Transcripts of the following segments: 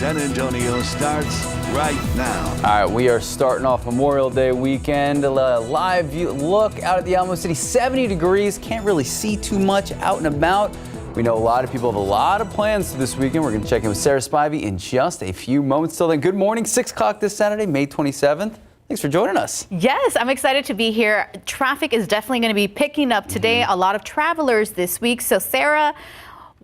San Antonio starts right now. All right, we are starting off Memorial Day weekend. A live view look out at the Alamo City. 70 degrees. Can't really see too much out and about. We know a lot of people have a lot of plans this weekend. We're going to check in with Sarah Spivey in just a few moments. Till then, good morning. 6 o'clock this Saturday, May 27th. Thanks for joining us. Yes, I'm excited to be here. Traffic is definitely going to be picking up today. A lot of travelers this week. So, Sarah,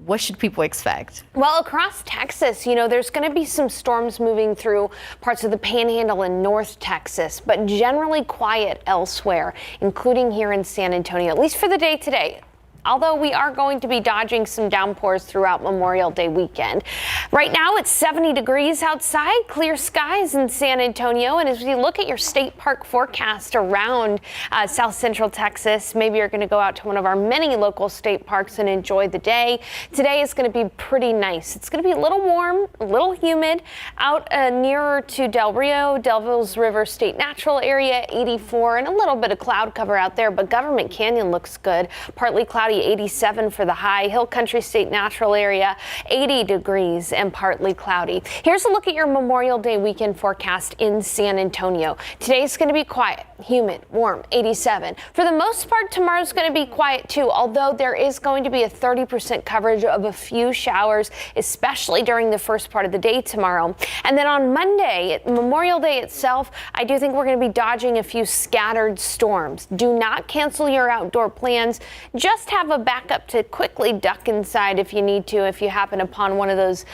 what should people expect? Well, across Texas, there's going to be some storms moving through parts of the Panhandle in North Texas, but generally quiet elsewhere, including here in San Antonio, at least for the day today. Although we are going to be dodging some downpours throughout Memorial Day weekend. Right now it's 70 degrees outside, clear skies in San Antonio. And as we look at your state park forecast around South Central Texas, maybe you're going to go out to one of our many local state parks and enjoy the day. Today is going to be pretty nice. It's going to be a little warm, a little humid out nearer to Del Rio, Delvil's River State Natural Area, 84, and a little bit of cloud cover out there. But Government Canyon looks good, partly cloudy. 87 for the high. Hill Country State Natural Area, 80 degrees and partly cloudy. Here's a look at your Memorial Day weekend forecast in San Antonio. Today's going to be quiet, humid, warm, 87. For the most part, tomorrow's going to be quiet too, although there is going to be a 30% coverage of a few showers, especially during the first part of the day tomorrow. And then on Monday, Memorial Day itself, I do think we're going to be dodging a few scattered storms. Do not cancel your outdoor plans. Just have a backup to quickly duck inside if you need to, if you happen upon one of those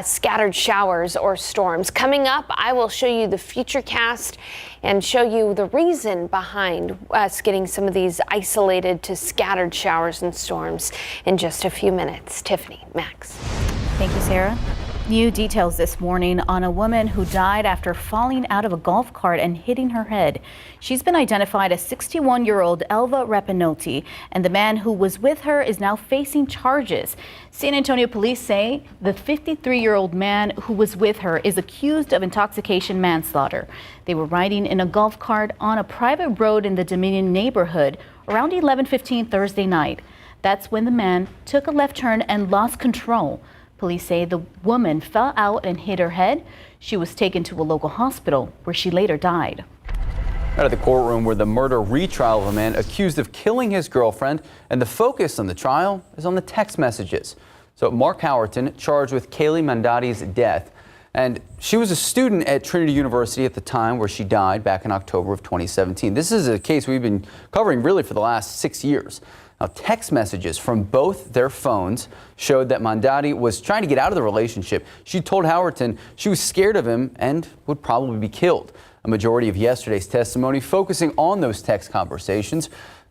scattered showers or storms. Coming up, I will show you the futurecast and show you the reason behind us getting some of these isolated to scattered showers and storms in just a few minutes. Tiffany, Max. Thank you, Sarah. New details this morning on a woman who died after falling out of a golf cart and hitting her head. She's been identified as 61-year-old Elva Rapinotti, and the man who was with her is now facing charges. San Antonio police say the 53-year-old man who was with her is accused of intoxication manslaughter. They were riding in a golf cart on a private road in the Dominion neighborhood around 11:15 Thursday night. That's when the man took a left turn and lost control. Police say the woman fell out and hit her head. She was taken to a local hospital where she later died. Out of the courtroom where the murder retrial of a man accused of killing his girlfriend, and the focus on the trial is on the text messages. So Mark Howerton charged with Kaylee Mandati's death, and she was a student at Trinity University at the time where she died back in October of 2017. This is a case we've been covering really for the last 6 years. Now, text messages from both their phones showed that Mandati was trying to get out of the relationship. She told Howerton she was scared of him and would probably be killed. A majority of yesterday's testimony focusing on those text conversations.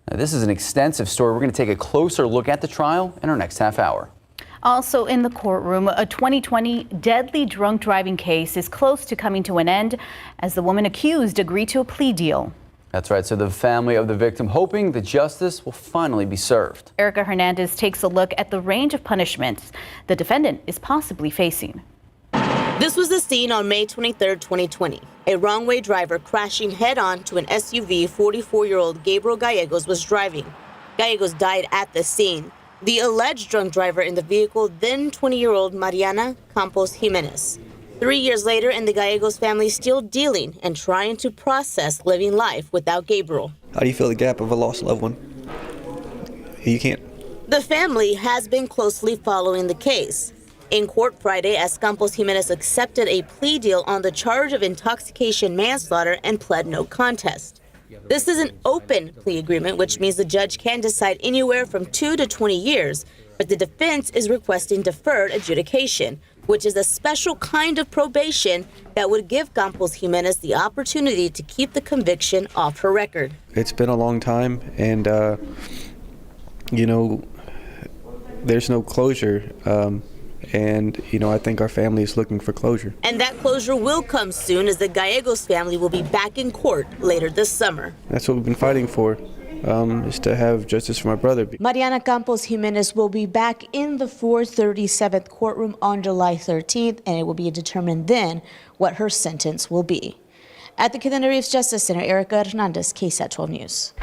Now, this is an extensive story. We're going to take a closer look at the trial in our next half hour. Also in the courtroom, a 2020 deadly drunk driving case is close to coming to an end as the woman accused agreed to a plea deal. That's right. So the family of the victim hoping that justice will finally be served. Erica Hernandez takes a look at the range of punishments the defendant is possibly facing. This was the scene on May 23, 2020. A wrong-way driver crashing head-on to an SUV 44-year-old Gabriel Gallegos was driving. Gallegos died at the scene. The alleged drunk driver in the vehicle, then 20-year-old Mariana Campos Jimenez. 3 years later, and the Gallegos family still dealing and trying to process living life without Gabriel. How do you feel the gap of a lost loved one? You can't. The family has been closely following the case. In court Friday, as Campos Jimenez accepted a plea deal on the charge of intoxication manslaughter and pled no contest. This is an open plea agreement, which means the judge can decide anywhere from 2 to 20 years, but the defense is requesting deferred adjudication, which is a special kind of probation that would give Campos Jimenez the opportunity to keep the conviction off her record. It's been a long time, and, there's no closure. I think our family is looking for closure. And that closure will come soon, as the Gallegos family will be back in court later this summer. That's what we've been fighting for. Is to have justice for my brother. Mariana Campos Jimenez will be back in the 437th courtroom on July 13th, and it will be determined then what her sentence will be. At the Kennedy Reeves Justice Center, Erica Hernandez, KSAT 12 News.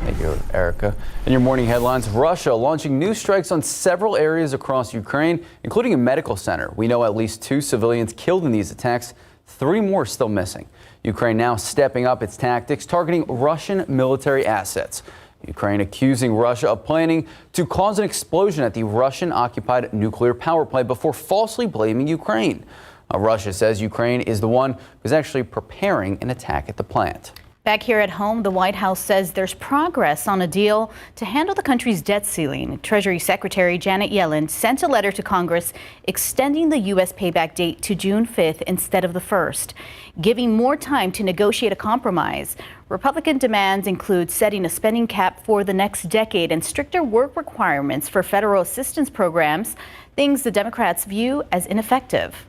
Thank you, Erica. In your morning headlines, Russia launching new strikes on several areas across Ukraine, including a medical center. We know at least 2 civilians killed in these attacks, 3 more still missing. Ukraine now stepping up its tactics, targeting Russian military assets. Ukraine accusing Russia of planning to cause an explosion at the Russian-occupied nuclear power plant before falsely blaming Ukraine. Russia says Ukraine is the one who's actually preparing an attack at the plant. Back here at home, the White House says there's progress on a deal to handle the country's debt ceiling. Treasury Secretary Janet Yellen sent a letter to Congress extending the U.S. payback date to June 5th instead of the 1st, giving more time to negotiate a compromise. Republican demands include setting a spending cap for the next decade and stricter work requirements for federal assistance programs, things the Democrats view as ineffective.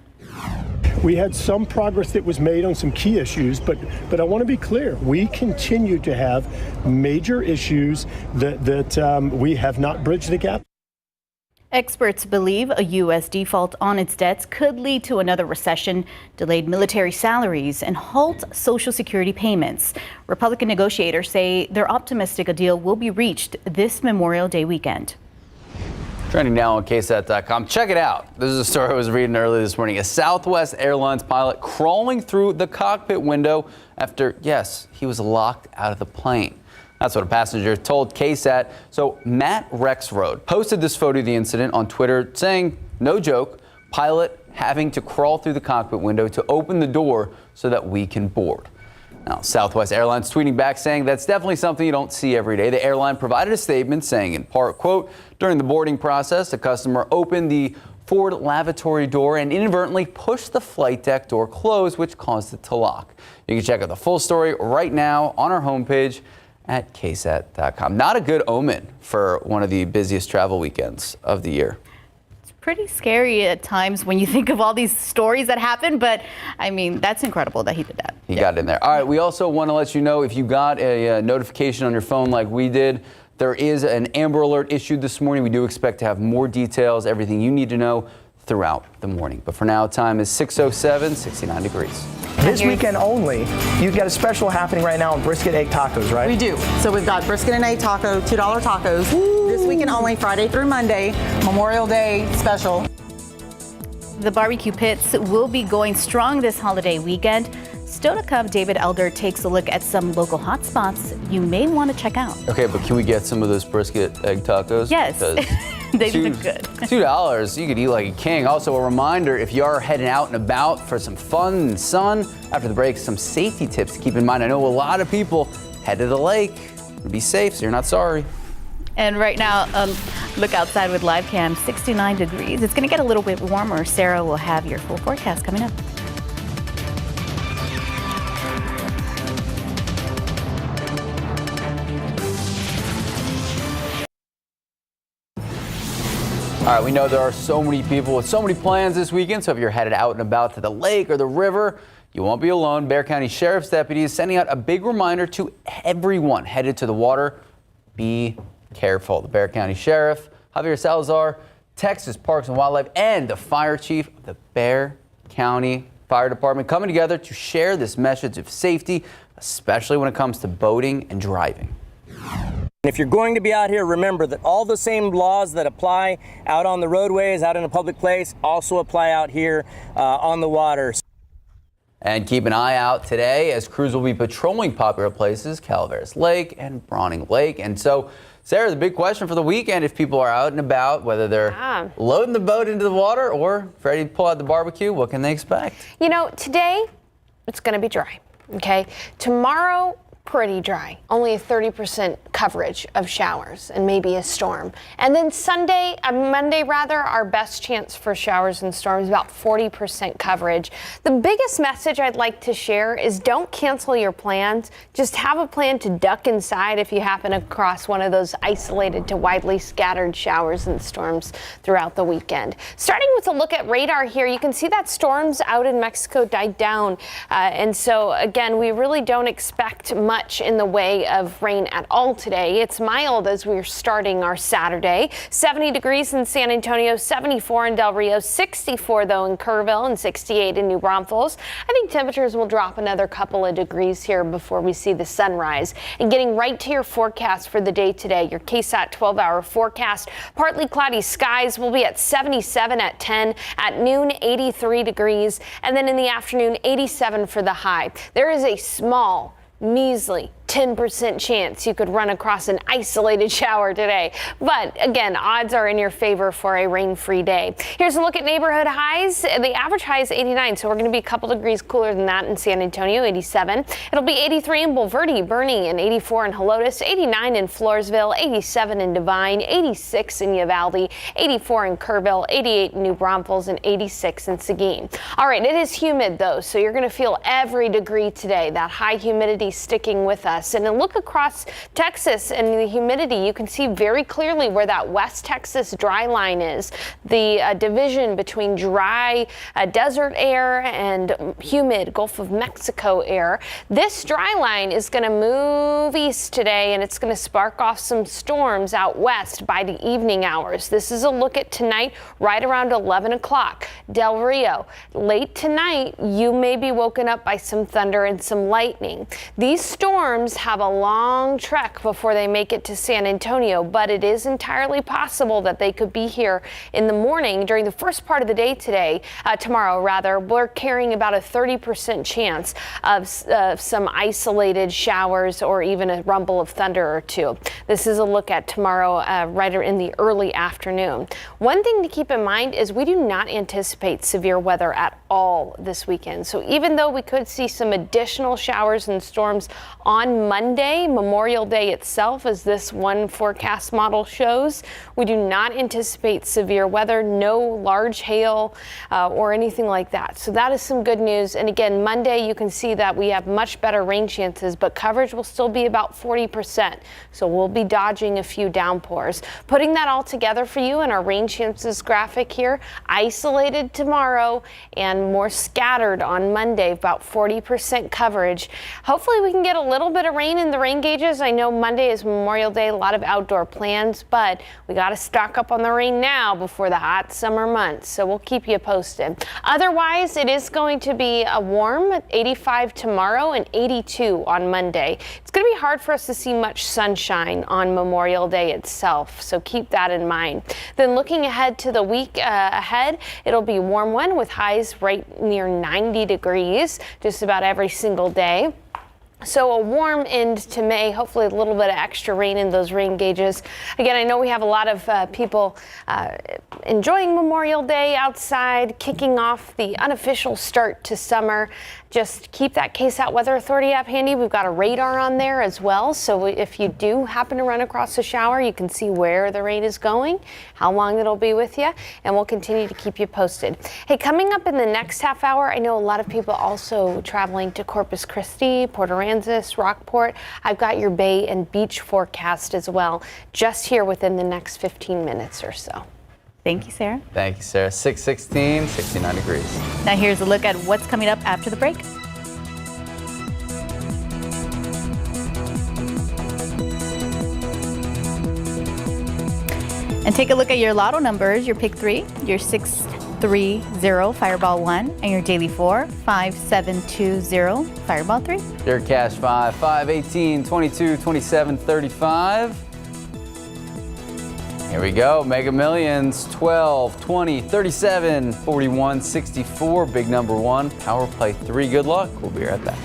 We had some progress that was made on some key issues, but I want to be clear. We continue to have major issues that we have not bridged the gap. Experts believe a U.S. default on its debts could lead to another recession, delayed military salaries, and halt Social Security payments. Republican negotiators say they're optimistic a deal will be reached this Memorial Day weekend. Trending now on KSAT.com. Check it out. This is a story I was reading earlier this morning. A Southwest Airlines pilot crawling through the cockpit window after, yes, he was locked out of the plane. That's what a passenger told KSAT. So Matt Rexroad posted this photo of the incident on Twitter saying, no joke, pilot having to crawl through the cockpit window to open the door so that we can board. Now, Southwest Airlines tweeting back saying that's definitely something you don't see every day. The airline provided a statement saying in part, quote, during the boarding process, a customer opened the forward lavatory door and inadvertently pushed the flight deck door closed, which caused it to lock. You can check out the full story right now on our homepage at KSAT.com. Not a good omen for one of the busiest travel weekends of the year. Pretty scary at times when you think of all these stories that happen, but I mean, that's incredible that he did that. He got in there. All right, we also want to let you know if you got a notification on your phone like we did, there is an Amber Alert issued this morning. We do expect to have more details, everything you need to know throughout the morning. But for now, time is 6:07, 69 degrees. This weekend only, you've got a special happening right now on brisket egg tacos, right? We do. So we've got brisket and egg taco, $2 tacos. Woo! This weekend only, Friday through Monday, Memorial Day special. The barbecue pits will be going strong this holiday weekend. Still to come, David Elder takes a look at some local hot spots you may want to check out. Okay, but can we get some of those brisket egg tacos? Yes, they've been good. $2, you could eat like a king. Also, a reminder, if you are heading out and about for some fun and sun, after the break, some safety tips to keep in mind. I know a lot of people head to the lake. Be safe so you're not sorry. And right now, look outside with live cam, 69 degrees. It's going to get a little bit warmer. Sarah will have your full forecast coming up. All right, we know there are so many people with so many plans this weekend, so if you're headed out and about to the lake or the river, you won't be alone. Bexar County Sheriff's deputies sending out a big reminder to everyone headed to the water. Be careful. The Bexar County Sheriff, Javier Salazar, Texas Parks and Wildlife, and the fire chief of the Bexar County Fire Department coming together to share this message of safety, especially when it comes to boating and driving. If you're going to be out here, remember that all the same laws that apply out on the roadways, out in a public place, also apply out here on the water. And keep an eye out today as crews will be patrolling popular places, Calaveras Lake and Browning Lake. And so, Sarah, the big question for the weekend, if people are out and about, whether they're loading the boat into the water or ready to pull out the barbecue, what can they expect? You know, today it's going to be dry, okay? Tomorrow, pretty dry, only a 30% coverage of showers and maybe a storm. And then Monday rather, our best chance for showers and storms, about 40% coverage. The biggest message I'd like to share is don't cancel your plans. Just have a plan to duck inside if you happen across one of those isolated to widely scattered showers and storms throughout the weekend. Starting with a look at radar here, you can see that storms out in Mexico died down. And so again, we really don't expect much much in the way of rain at all today. It's mild as we're starting our Saturday. 70 degrees in San Antonio, 74 in Del Rio, 64 though in Kerrville, and 68 in New Braunfels. I think temperatures will drop another couple of degrees here before we see the sunrise. And getting right to your forecast for the day today, your KSAT 12-hour forecast. Partly cloudy skies will be at 77 at 10, at noon 83 degrees, and then in the afternoon 87 for the high. There is a small, measly 10% chance you could run across an isolated shower today. But again, odds are in your favor for a rain-free day. Here's a look at neighborhood highs. The average high is 89, so we're going to be a couple degrees cooler than that in San Antonio, 87. It'll be 83 in Bulverde, Bernie, and 84 in Helotes, 89 in Floresville, 87 in Devine, 86 in Uvalde, 84 in Kerrville, 88 in New Braunfels, and 86 in Seguin. All right, it is humid though, so you're going to feel every degree today. That high humidity sticking with us. And then look across Texas and the humidity. You can see very clearly where that West Texas dry line is. The division between dry desert air and humid Gulf of Mexico air. This dry line is going to move east today, and it's going to spark off some storms out west by the evening hours. This is a look at tonight right around 11 o'clock. Del Rio, late tonight, you may be woken up by some thunder and some lightning. These storms have a long trek before they make it to San Antonio, but it is entirely possible that they could be here in the morning during the first part of the day today, tomorrow rather. We're carrying about a 30% chance of some isolated showers or even a rumble of thunder or two. This is a look at tomorrow right in the early afternoon. One thing to keep in mind is we do not anticipate severe weather at all this weekend. So even though we could see some additional showers and storms on Monday, Memorial Day itself, as this one forecast model shows, we do not anticipate severe weather, no large hail or anything like that. So that is some good news. And again, Monday you can see that we have much better rain chances, but coverage will still be about 40%. So we'll be dodging a few downpours. Putting that all together for you in our rain chances graphic here, isolated tomorrow and more scattered on Monday, about 40% coverage. Hopefully we can get a little bit of rain in the rain gauges. I know Monday is Memorial Day, a lot of outdoor plans, but we got to stock up on the rain now before the hot summer months. So we'll keep you posted. Otherwise, it is going to be a warm 85 tomorrow and 82 on Monday. It's going to be hard for us to see much sunshine on Memorial Day itself, so keep that in mind. Then looking ahead to the week ahead, it'll be a warm one with highs right near 90 degrees just about every single day. So a warm end to May, hopefully a little bit of extra rain in those rain gauges. Again, I know we have a lot of people enjoying Memorial Day outside, kicking off the unofficial start to summer. Just keep that KSAT Weather Authority app handy. We've got a radar on there as well. So if you do happen to run across a shower, you can see where the rain is going, how long it'll be with you, and we'll continue to keep you posted. Hey, coming up in the next half hour, I know a lot of people also traveling to Corpus Christi, Port Aransas, Rockport. I've got your bay and beach forecast as well, just here within the next 15 minutes or so. Thank you, Sarah. Thank you, Sarah. 616, 69 degrees. Now here's a look at what's coming up after the break. And take a look at your lotto numbers, your pick 3, your 630 Fireball 1, and your daily 4, 5720 Fireball 3. Your cash 5, 5, 18, 22, 27, 35. Here we go. Mega Millions, 12, 20, 37, 41, 64. Big number 1. Power play 3. Good luck. We'll be right back.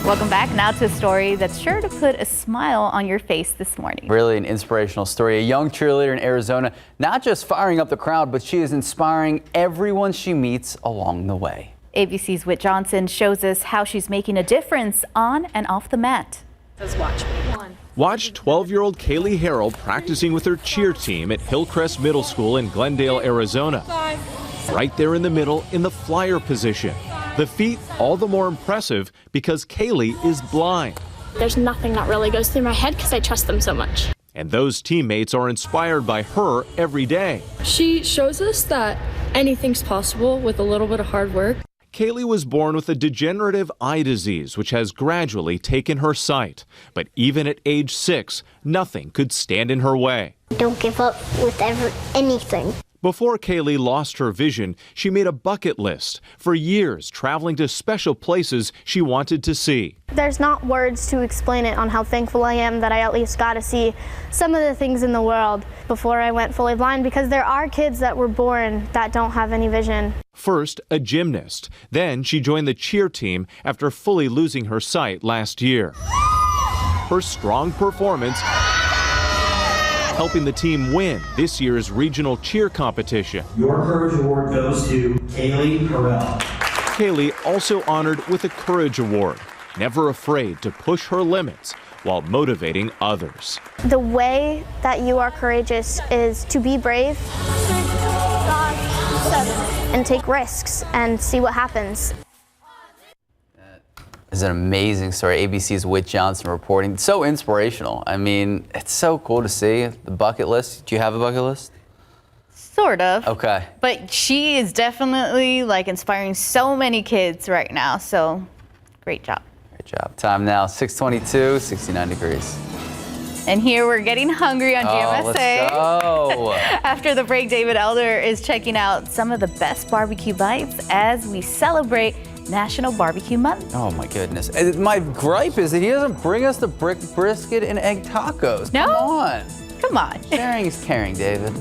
Welcome back. Now to a story that's sure to put a smile on your face this morning. Really an inspirational story. A young cheerleader in Arizona, not just firing up the crowd, but she is inspiring everyone she meets along the way. ABC's Whit Johnson shows us how she's making a difference on and off the mat. Let's watch. Watch 12-year-old Kaylee Harrell practicing with her cheer team at Hillcrest Middle School in Glendale, Arizona. Right there in the middle in the flyer position. The feat all the more impressive because Kaylee is blind. There's nothing that really goes through my head because I trust them so much. And those teammates are inspired by her every day. She shows us that anything's possible with a little bit of hard work. Kaylee was born with a degenerative eye disease, which has gradually taken her sight. But even at age 6, nothing could stand in her way. Don't give up with anything. Before Kaylee lost her vision, she made a bucket list. For years, traveling to special places she wanted to see. There's not words to explain it on how thankful I am that I at least got to see some of the things in the world before I went fully blind, because there are kids that were born that don't have any vision. First, a gymnast. Then she joined the cheer team after fully losing her sight last year. Her strong performance helping the team win this year's regional cheer competition. Your Courage Award goes to Kaylee Harrell. Kaylee also honored with a Courage Award, never afraid to push her limits while motivating others. The way that you are courageous is to be brave and take risks and see what happens. Is an amazing story. ABC's Whit Johnson reporting. So inspirational. I mean, it's so cool to see the bucket list. Do you have a bucket list? Sort of. Okay. But she is definitely like inspiring so many kids right now. So great job. Great job. Time now, 6:22, 69 degrees. And here we're getting hungry on GMSA. Let's go. After the break, David Elder is checking out some of the best barbecue bites as we celebrate National Barbecue Month. Oh my goodness. My gripe is that he doesn't bring us the brisket and egg tacos. No? Come on. Come on. Sharing is caring, David.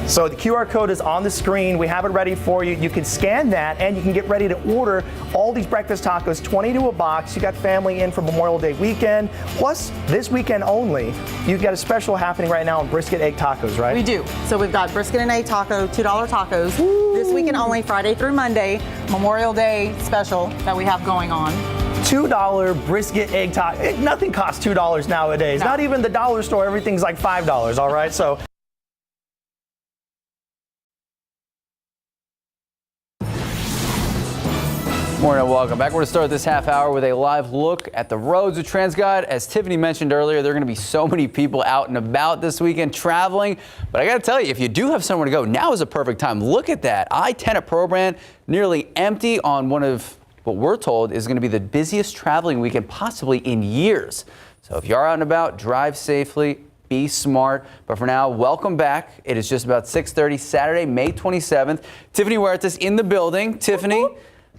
So the QR code is on the screen. We have it ready for you. You can scan that and you can get ready to order all these breakfast tacos, 20 to a box. You got family in for Memorial Day weekend. Plus, this weekend only, you've got a special happening right now on brisket egg tacos, right? We do. So we've got brisket and egg taco, $2 tacos. Woo. This weekend only, Friday through Monday, Memorial Day special that we have going on. $2 brisket egg taco. Nothing costs $2 nowadays. No. Not even the dollar store. Everything's like $5, all right? So. Morning, welcome back. We're going to start this half hour with a live look at the roads of TransGuide. As Tiffany mentioned earlier, there are going to be so many people out and about this weekend traveling. But I got to tell you, if you do have somewhere to go, now is a perfect time. Look at that. I-10 at Pro Brand, nearly empty on one of what we're told is going to be the busiest traveling weekend possibly in years. So if you are out and about, drive safely. Be smart. But for now, welcome back. It is just about 6:30 Saturday, May 27th. Tiffany Huertas in the building. Tiffany.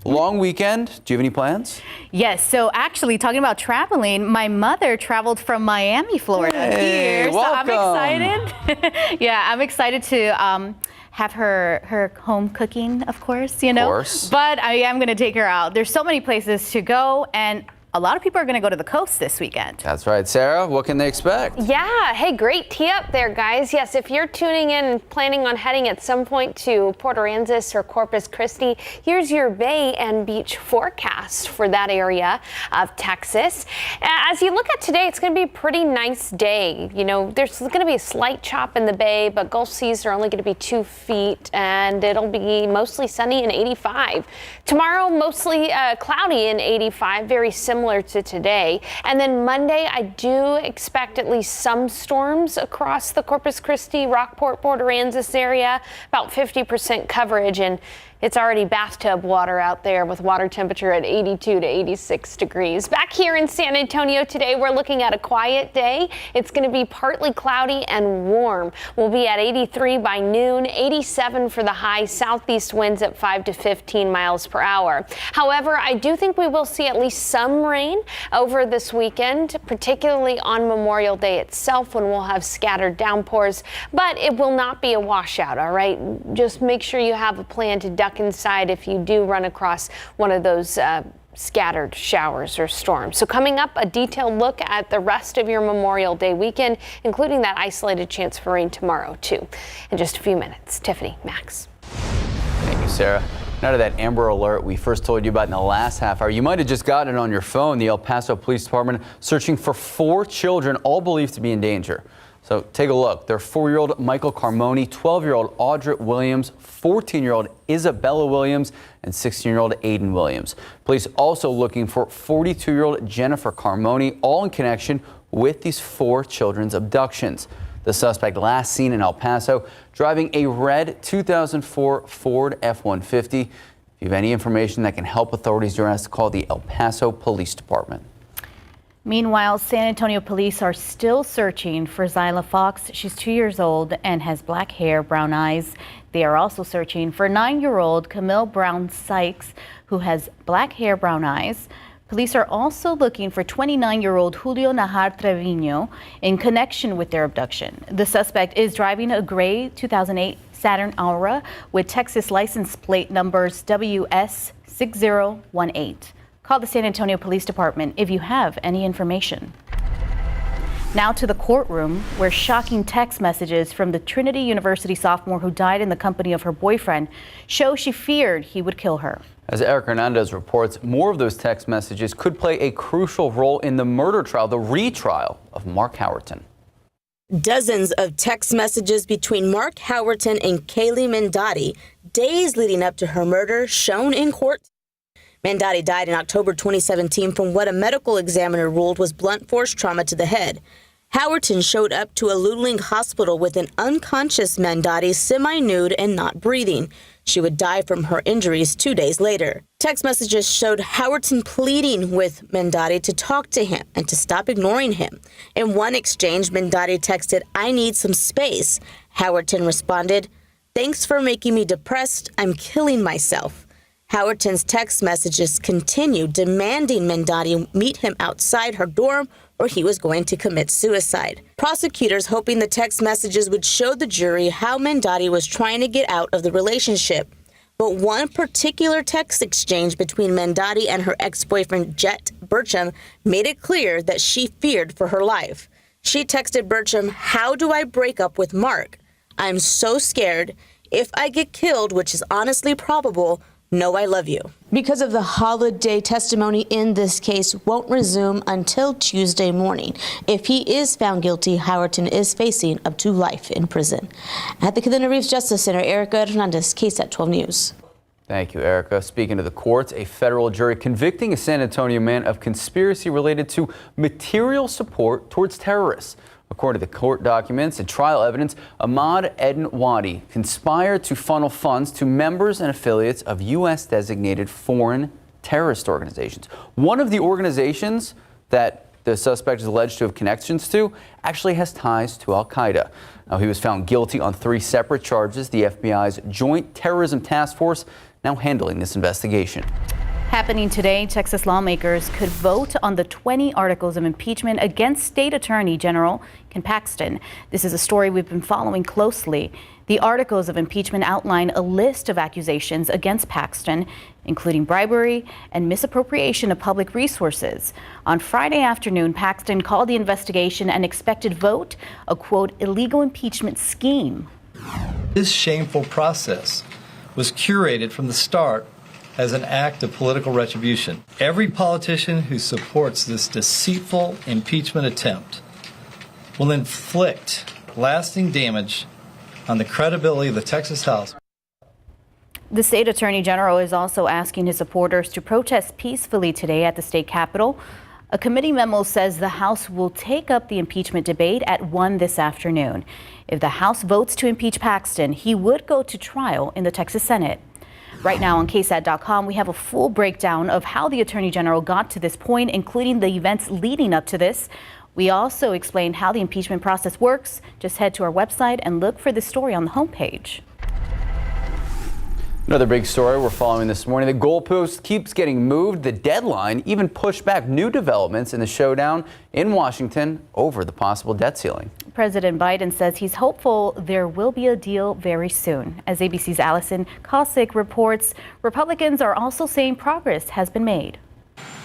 Long weekend. Do you have any plans? Yes. So actually, talking about traveling, my mother traveled from Miami, Florida here. Welcome. So I'm excited. Yeah, I'm excited to have her home cooking, of course, you know. Of course. But I am going to take her out. There's so many places to go, and a lot of people are going to go to the coast this weekend. That's right. Sarah, what can they expect? Yeah, hey, great tee up there, guys. Yes, if you're tuning in and planning on heading at some point to Port Aransas or Corpus Christi, here's your bay and beach forecast for that area of Texas. As you look at today, it's going to be a pretty nice day. You know, there's going to be a slight chop in the bay, but Gulf seas are only going to be 2 feet, and it'll be mostly sunny and 85. Tomorrow, mostly cloudy and 85, very similar to today. And then Monday, I do expect at least some storms across the Corpus Christi, Rockport, Port Aransas area, about 50% coverage, and it's already bathtub water out there with water temperature at 82 to 86 degrees. Back here in San Antonio today, we're looking at a quiet day. It's going to be partly cloudy and warm. We'll be at 83 by noon, 87 for the high, southeast winds at 5 to 15 miles per hour. However, I do think we will see at least some rain over this weekend, particularly on Memorial Day itself when we'll have scattered downpours, but it will not be a washout, all right? Just make sure you have a plan to duck inside if you do run across one of those scattered showers or storms. So coming up, a detailed look at the rest of your Memorial Day weekend, including that isolated chance for rain tomorrow, too. In just a few minutes. Tiffany, Max. Thank you, Sarah. Now to that Amber Alert we first told you about in the last half hour. You might have just gotten it on your phone. The El Paso Police Department searching for 4 children, all believed to be in danger. So take a look. They're 4-year-old Michael Carmoni, 12-year-old Audrey Williams, 14-year-old Isabella Williams, and 16-year-old Aiden Williams. Police also looking for 42-year-old Jennifer Carmoni, all in connection with these 4 children's abductions. The suspect last seen in El Paso driving a red 2004 Ford F-150. If you have any information that can help authorities, you're asked to call the El Paso Police Department. Meanwhile, San Antonio police are still searching for Zyla Fox. She's 2 years old and has black hair, brown eyes. They are also searching for 9-year-old Camille Brown Sykes, who has black hair, brown eyes. Police are also looking for 29-year-old Julio Najar Trevino in connection with their abduction. The suspect is driving a gray 2008 Saturn Aura with Texas license plate numbers WS6018. Call the San Antonio Police Department if you have any information. Now to the courtroom, where shocking text messages from the Trinity University sophomore who died in the company of her boyfriend show she feared he would kill her. As Eric Hernandez reports, more of those text messages could play a crucial role in the murder trial, the retrial of Mark Howerton. Dozens of text messages between Mark Howerton and Kaylee Mandotti, days leading up to her murder, shown in court. Mandotti died in October 2017 from what a medical examiner ruled was blunt force trauma to the head. Howerton showed up to a Luling hospital with an unconscious Mandotti, semi-nude and not breathing. She would die from her injuries 2 days later. Text messages showed Howerton pleading with Mandotti to talk to him and to stop ignoring him. In one exchange, Mandotti texted, "I need some space." Howerton responded, "Thanks for making me depressed. I'm killing myself." Howerton's text messages continued, demanding Mandotti meet him outside her dorm or he was going to commit suicide. Prosecutors hoping the text messages would show the jury how Mandotti was trying to get out of the relationship. But one particular text exchange between Mandotti and her ex-boyfriend Jet Burcham made it clear that she feared for her life. She texted Burcham, "How do I break up with Mark? I'm so scared. If I get killed, which is honestly probable, know I love you." Because of the holiday, testimony in this case won't resume until Tuesday morning. If he is found guilty, Howerton is facing up to life in prison. At the Cadena Reeves Justice Center, Erica Hernandez, KSAT 12 News. Thank you, Erica. Speaking of the courts, a federal jury convicting a San Antonio man of conspiracy related to material support towards terrorists. According to the court documents and trial evidence, Ahmad Eden Wadi conspired to funnel funds to members and affiliates of U.S. designated foreign terrorist organizations. One of the organizations that the suspect is alleged to have connections to actually has ties to al-Qaeda. Now, he was found guilty on 3 separate charges. The FBI's Joint Terrorism Task Force now handling this investigation. Happening today, Texas lawmakers could vote on the 20 articles of impeachment against State Attorney General Ken Paxton. This is a story we've been following closely. The articles of impeachment outline a list of accusations against Paxton, including bribery and misappropriation of public resources. On Friday afternoon, Paxton called the investigation an expected vote a, quote, illegal impeachment scheme. This shameful process was curated from the start as an act of political retribution. Every politician who supports this deceitful impeachment attempt will inflict lasting damage on the credibility of the Texas House. The state attorney general is also asking his supporters to protest peacefully today at the state capitol. A committee memo says the House will take up the impeachment debate at 1 this afternoon. If the House votes to impeach Paxton, he would go to trial in the Texas Senate. Right now on KSAT.com, we have a full breakdown of how the Attorney General got to this point, including the events leading up to this. We also explained how the impeachment process works. Just head to our website and look for this story on the homepage. Another big story we're following this morning. The goalpost keeps getting moved. The deadline even pushed back. New developments in the showdown in Washington over the possible debt ceiling. President Biden says he's hopeful there will be a deal very soon. As ABC's Allison Kosick reports, Republicans are also saying progress has been made.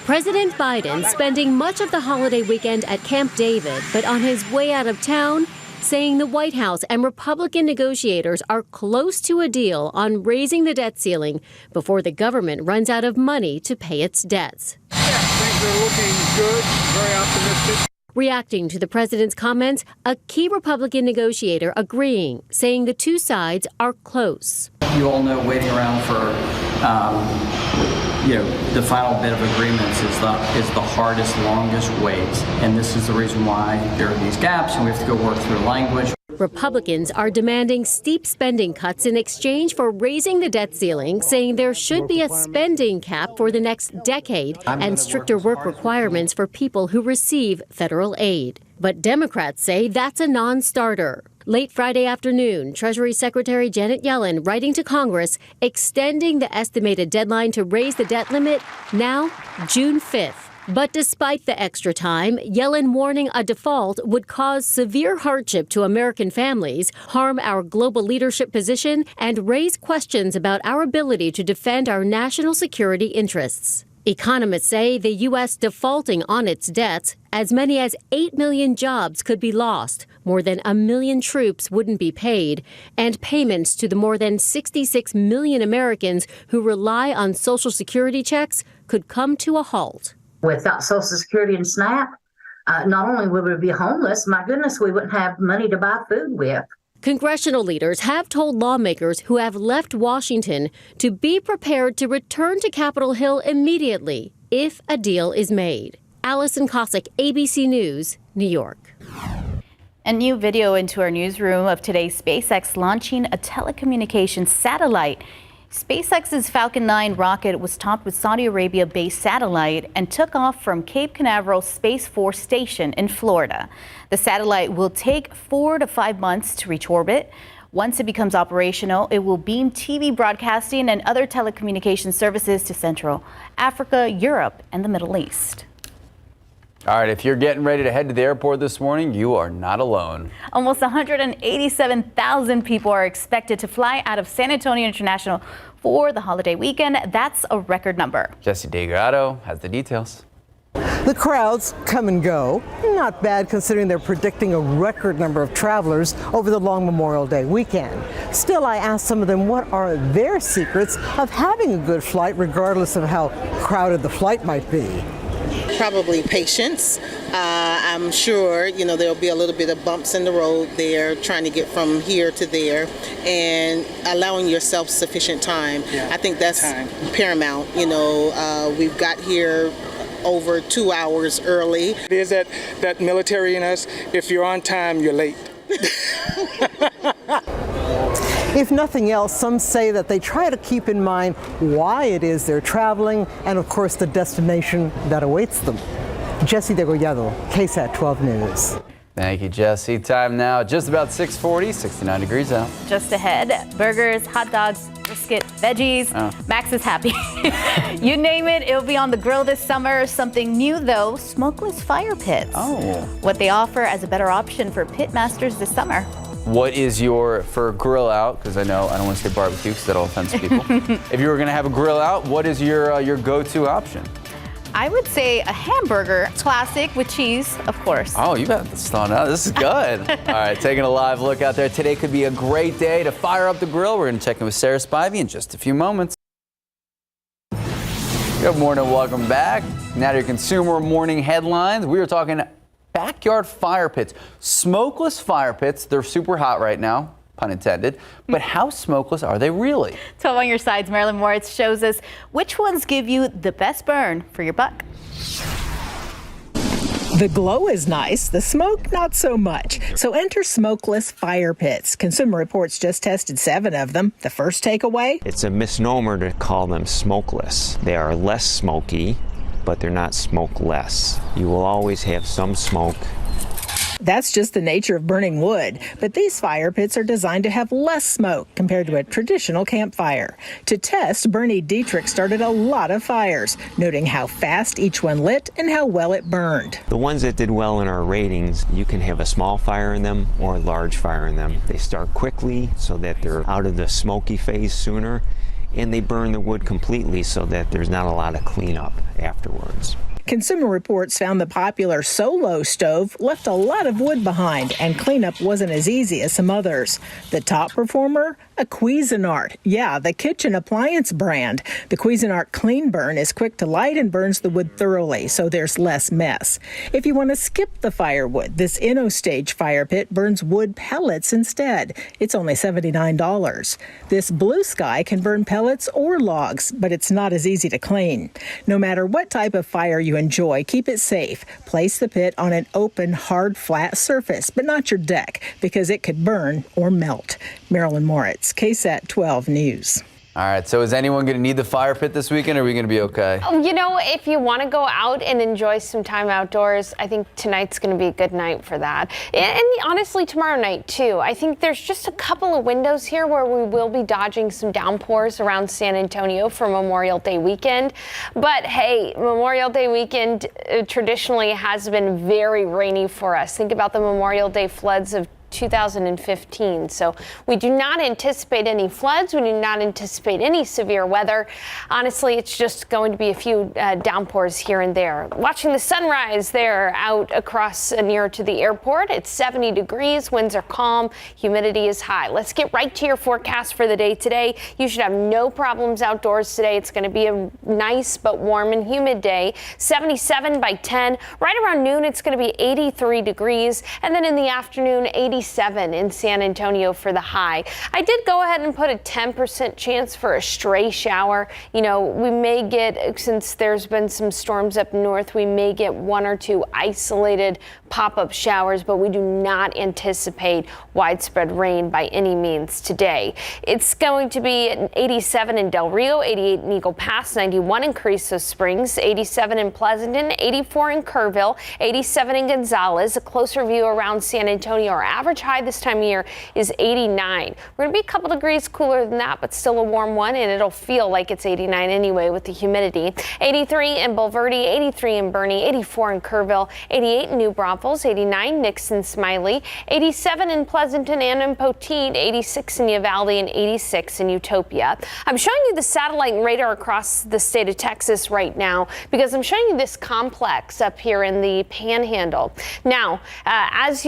President Biden spending much of the holiday weekend at Camp David, but on his way out of town, saying the White House and Republican negotiators are close to a deal on raising the debt ceiling before the government runs out of money to pay its debts. Things are looking good, very optimistic. Reacting to the president's comments, a key Republican negotiator agreeing, saying the two sides are close. You all know waiting around for the final bit of agreements is the hardest, longest wait. And this is the reason why there are these gaps and we have to go work through language. Republicans are demanding steep spending cuts in exchange for raising the debt ceiling, saying there should be a spending cap for the next decade and stricter work requirements for people who receive federal aid. But Democrats say that's a non-starter. Late Friday afternoon, Treasury Secretary Janet Yellen writing to Congress, extending the estimated deadline to raise the debt limit now June 5th. But despite the extra time, Yellen warning a default would cause severe hardship to American families, harm our global leadership position, and raise questions about our ability to defend our national security interests. Economists say the U.S. defaulting on its debts, as many as 8 million jobs could be lost, more than 1 million troops wouldn't be paid, and payments to the more than 66 million Americans who rely on Social Security checks could come to a halt. Without Social Security and SNAP, not only would we be homeless, my goodness, we wouldn't have money to buy food with. Congressional leaders have told lawmakers who have left Washington to be prepared to return to Capitol Hill immediately if a deal is made. Allison Cossack, ABC News, New York. A new video into our newsroom of today's SpaceX launching a telecommunications satellite. SpaceX's Falcon 9 rocket was topped with Saudi Arabia-based satellite and took off from Cape Canaveral Space Force Station in Florida. The satellite will take 4 to 5 months to reach orbit. Once it becomes operational, it will beam TV broadcasting and other telecommunications services to Central Africa, Europe, and the Middle East. All right, if you're getting ready to head to the airport this morning, you are not alone. Almost 187,000 people are expected to fly out of San Antonio International for the holiday weekend. That's a record number. Jesse Delgado has the details. The crowds come and go. Not bad considering they're predicting a record number of travelers over the long Memorial Day weekend. Still, I asked some of them what are their secrets of having a good flight regardless of how crowded the flight might be. Probably patience. I'm sure, there'll be a little bit of bumps in the road there, trying to get from here to there, and allowing yourself sufficient time. I think that's paramount. We've got here over 2 hours early. There's that military in us. If you're on time, you're late. If nothing else, some say that they try to keep in mind why it is they're traveling and, of course, the destination that awaits them. Jesse Delgado, KSAT 12 News. Thank you, Jesse. Time now, just about 6:40, 69 degrees out. Just ahead, burgers, hot dogs, brisket, veggies. Max is happy. You name it, it'll be on the grill this summer. Something new, though, smokeless fire pits. What they offer as a better option for pit masters this summer. What is for grill out, because I don't want to say barbecue because that'll offend people. If you were going to have a grill out, what is your go-to option? I would say a hamburger, classic with cheese, of course. Oh, you got this thrown out. This is good. All right, taking a live look out there. Today could be a great day to fire up the grill. We're going to check in with Sarah Spivey in just a few moments. Good morning, welcome back. Now to your consumer morning headlines. We are talking backyard fire pits, smokeless fire pits. They're super hot right now, pun intended. But how smokeless are they really? 12 on your sides, Marilyn Moritz shows us which ones give you the best burn for your buck. The glow is nice, the smoke not so much. So enter smokeless fire pits. Consumer Reports just tested 7 of them. The first takeaway? It's a misnomer to call them smokeless. They are less smoky, but they're not smokeless. You will always have some smoke. That's just the nature of burning wood, but these fire pits are designed to have less smoke compared to a traditional campfire. To test, Bernie Dietrich started a lot of fires, noting how fast each one lit and how well it burned. The ones that did well in our ratings, you can have a small fire in them or a large fire in them. They start quickly so that they're out of the smoky phase sooner, and they burn the wood completely so that there's not a lot of cleanup afterwards. Consumer Reports found the popular Solo stove left a lot of wood behind, and cleanup wasn't as easy as some others. The top performer? A Cuisinart. Yeah, the kitchen appliance brand. The Cuisinart Clean Burn is quick to light and burns the wood thoroughly, so there's less mess. If you want to skip the firewood, this InnoStage fire pit burns wood pellets instead. It's only $79. This Blue Sky can burn pellets or logs, but it's not as easy to clean. No matter what type of fire you enjoy, keep it safe. Place the pit on an open, hard, flat surface, but not your deck, because it could burn or melt. Marilyn Moritz, KSAT 12 News. All right, so is anyone going to need the fire pit this weekend, or are we going to be okay? You know, if you want to go out and enjoy some time outdoors, I think tonight's going to be a good night for that. And honestly, tomorrow night, too. I think there's just a couple of windows here where we will be dodging some downpours around San Antonio for Memorial Day weekend. But hey, Memorial Day weekend traditionally has been very rainy for us. Think about the Memorial Day floods of 2015. So we do not anticipate any floods. We do not anticipate any severe weather. Honestly, it's just going to be a few downpours here and there. Watching the sunrise there out across near to the airport. It's 70 degrees. Winds are calm. Humidity is high. Let's get right to your forecast for the day today. You should have no problems outdoors today. It's going to be a nice but warm and humid day. 77 by 10. Right around noon, it's going to be 83 degrees. And then in the afternoon, 87 in San Antonio for the high. I did go ahead and put a 10% chance for a stray shower. You know, we may get, since there's been some storms up north, we may get one or two isolated pop-up showers, but we do not anticipate widespread rain by any means today. It's going to be 87 in Del Rio, 88 in Eagle Pass, 91 in Carrizo Springs, 87 in Pleasanton, 84 in Kerrville, 87 in Gonzales. A closer view around San Antonio. Our average high this time of year is 89. We're going to be a couple degrees cooler than that, but still a warm one, and it'll feel like it's 89 anyway with the humidity. 83 in Bulverde, 83 in Boerne, 84 in Kerrville, 88 in New Braunfels, 89 Nixon Smiley, 87 in Pleasanton and in Poteet, 86 in Uvalde, and 86 in Utopia. I'm showing you the satellite and radar across the state of Texas right now because I'm showing you this complex up here in the Panhandle. Now, as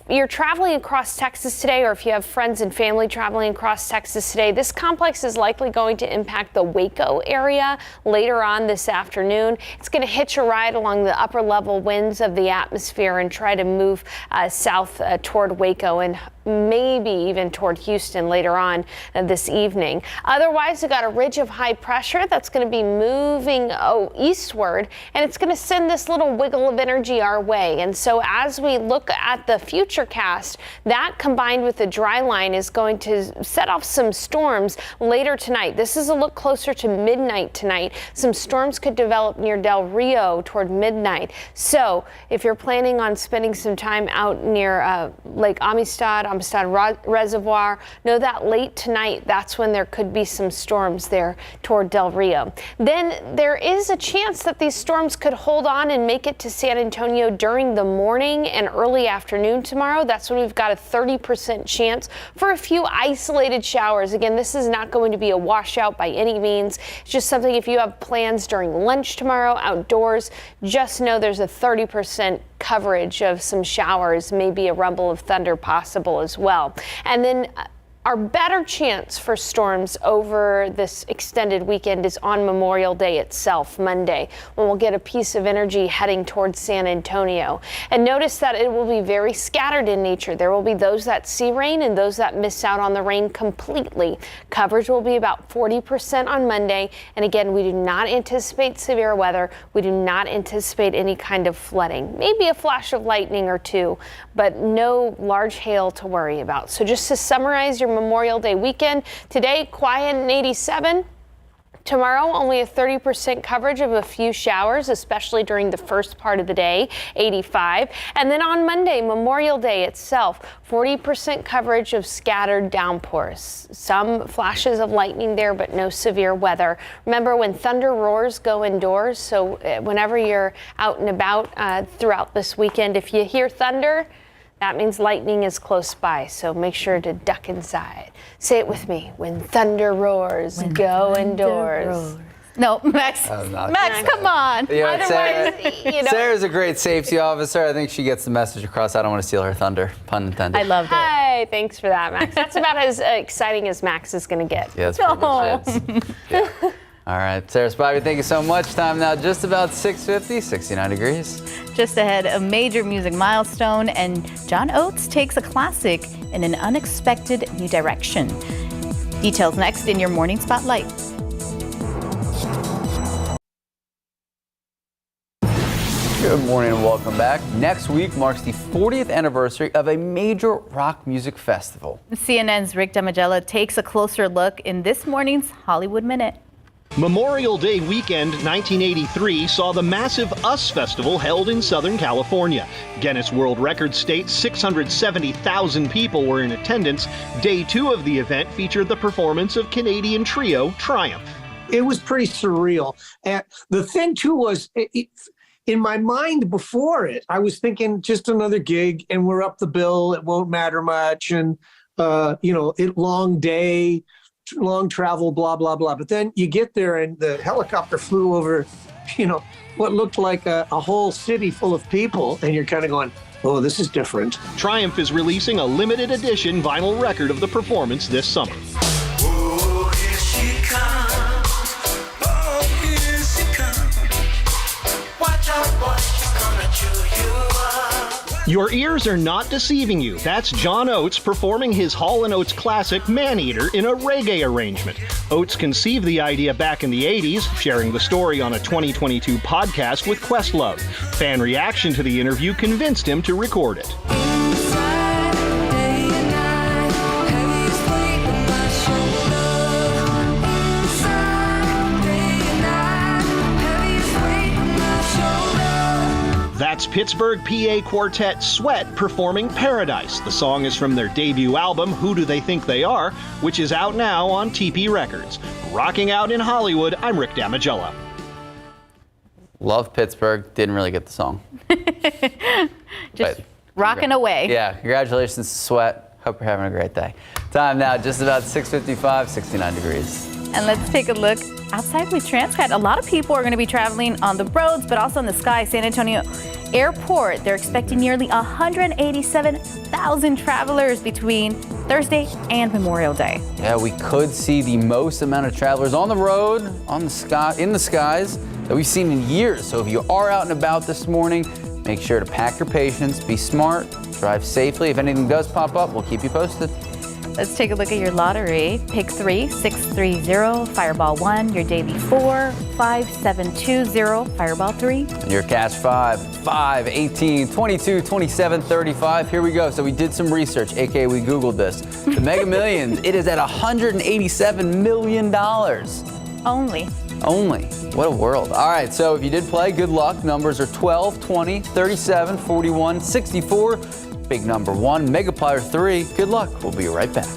you're traveling across Texas today, or if you have friends and family traveling across Texas today, this complex is likely going to impact the Waco area later on this afternoon. It's going to hitch a ride along the upper level winds of the atmosphere and try to move south toward Waco and maybe even toward Houston later on this evening. Otherwise, we've got a ridge of high pressure that's going to be moving eastward, and it's going to send this little wiggle of energy our way. And so as we look at the future cast, that combined with the dry line is going to set off some storms later tonight. This is a look closer to midnight tonight. Some storms could develop near Del Rio toward midnight. So if you're planning on spending some time out near Lake Amistad Reservoir, know that late tonight, that's when there could be some storms there toward Del Rio. Then there is a chance that these storms could hold on and make it to San Antonio during the morning and early afternoon tomorrow. That's when we've got a 30% chance for a few isolated showers. Again, this is not going to be a washout by any means. It's just something if you have plans during lunch tomorrow outdoors, just know there's a 30% coverage of some showers, maybe a rumble of thunder possible as well. And then our better chance for storms over this extended weekend is on Memorial Day itself, Monday, when we'll get a piece of energy heading towards San Antonio. And notice that it will be very scattered in nature. There will be those that see rain and those that miss out on the rain completely. Coverage will be about 40% on Monday. And again, we do not anticipate severe weather. We do not anticipate any kind of flooding. Maybe a flash of lightning or two, but no large hail to worry about. So just to summarize your Memorial Day weekend, today quiet and 87. Tomorrow, only a 30% coverage of a few showers, especially during the first part of the day, 85. And then on Monday, Memorial Day itself, 40% coverage of scattered downpours. Some flashes of lightning there, but no severe weather. Remember, when thunder roars, go indoors. So whenever you're out and about throughout this weekend, if you hear thunder, that means lightning is close by, so make sure to duck inside. Say it with me. When thunder roars, go indoors. No, Max. Max, come on. Sarah's a great safety officer. I think she gets the message across. I don't want to steal her thunder, pun intended. I loved it. Hey, thanks for that, Max. That's about as exciting as Max is going to get. Yeah, that's pretty much it. Yeah. All right, Sarah Spivey, thank you so much. Time now just about 6:50, 69 degrees. Just ahead, a major music milestone, and John Oates takes a classic in an unexpected new direction. Details next in your Morning Spotlight. Good morning and welcome back. Next week marks the 40th anniversary of a major rock music festival. CNN's Rick Damigella takes a closer look in this morning's Hollywood Minute. Memorial Day weekend 1983 saw the massive US Festival held in Southern California. Guinness World Records states 670,000 people were in attendance. Day 2 of the event featured the performance of Canadian trio Triumph. It was pretty surreal. And the thing too was, in my mind before it, I was thinking just another gig and we're up the bill. It won't matter much. And, long day, long travel, blah, blah, blah. But then you get there and the helicopter flew over, what looked like a whole city full of people. And you're kind of going, oh, this is different. Triumph is releasing a limited edition vinyl record of the performance this summer. Oh, here she comes. Oh, here she comes. Watch out, boy, she's gonna chew you up. Your ears are not deceiving you. That's John Oates performing his Hall & Oates classic Man-Eater in a reggae arrangement. Oates conceived the idea back in the 80s, sharing the story on a 2022 podcast with Questlove. Fan reaction to the interview convinced him to record it. That's Pittsburgh PA quartet Sweat performing Paradise. The song is from their debut album, Who Do They Think They Are, which is out now on TP Records. Rocking out in Hollywood, I'm Rick Damigella. Love Pittsburgh. Didn't really get the song. Just rocking away. Yeah, congratulations to Sweat. Hope you're having a great day. Time now, just about 6:55, 69 degrees. And let's take a look outside with Transcat. A lot of people are going to be traveling on the roads, but also in the sky. San Antonio Airport, they're expecting nearly 187,000 travelers between Thursday and Memorial Day. Yeah, we could see the most amount of travelers on the road, in the skies that we've seen in years. So if you are out and about this morning, make sure to pack your patience, be smart, drive safely. If anything does pop up, we'll keep you posted. Let's take a look at your lottery. Pick 3, 630, Fireball 1. Your Davy 4, 5720, Fireball 3. And your cash 5, 18, 22, 27, 35. Here we go. So we did some research, aka we Googled this. The Mega Millions, it is at $187 million. Only. What a world. All right, so if you did play, good luck. Numbers are 12, 20, 37, 41, 64. Big number 1, Megaplier 3. Good luck. We'll be right back.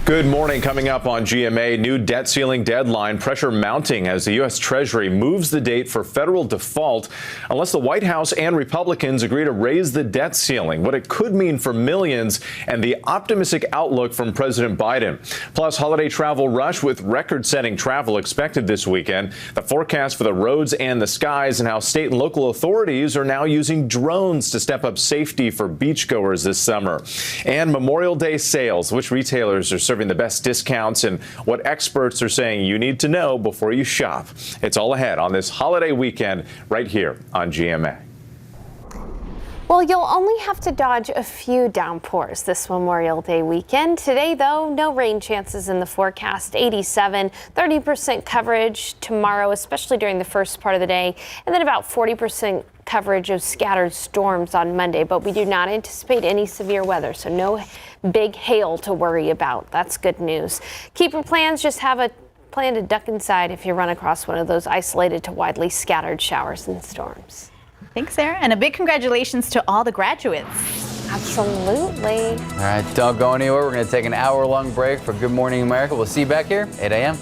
Good morning. Coming up on GMA, new debt ceiling deadline, pressure mounting as the U.S. Treasury moves the date for federal default unless the White House and Republicans agree to raise the debt ceiling, what it could mean for millions, and the optimistic outlook from President Biden. Plus, holiday travel rush with record-setting travel expected this weekend, the forecast for the roads and the skies, and how state and local authorities are now using drones to step up safety for beachgoers this summer. And Memorial Day sales, which retailers are serving the best discounts, and what experts are saying you need to know before you shop. It's all ahead on this holiday weekend right here on GMA. Well, you'll only have to dodge a few downpours this Memorial Day weekend. Today, though, no rain chances in the forecast. 87, 30% coverage tomorrow, especially during the first part of the day, and then about 40% coverage of scattered storms on Monday. But we do not anticipate any severe weather, so no big hail to worry about. That's good news. Keep your plans. Just have a plan to duck inside if you run across one of those isolated to widely scattered showers and storms. Thanks, Sarah. And a big congratulations to all the graduates. Absolutely. All right, don't go anywhere. We're going to take an hour-long break for Good Morning America. We'll see you back here, 8 a.m.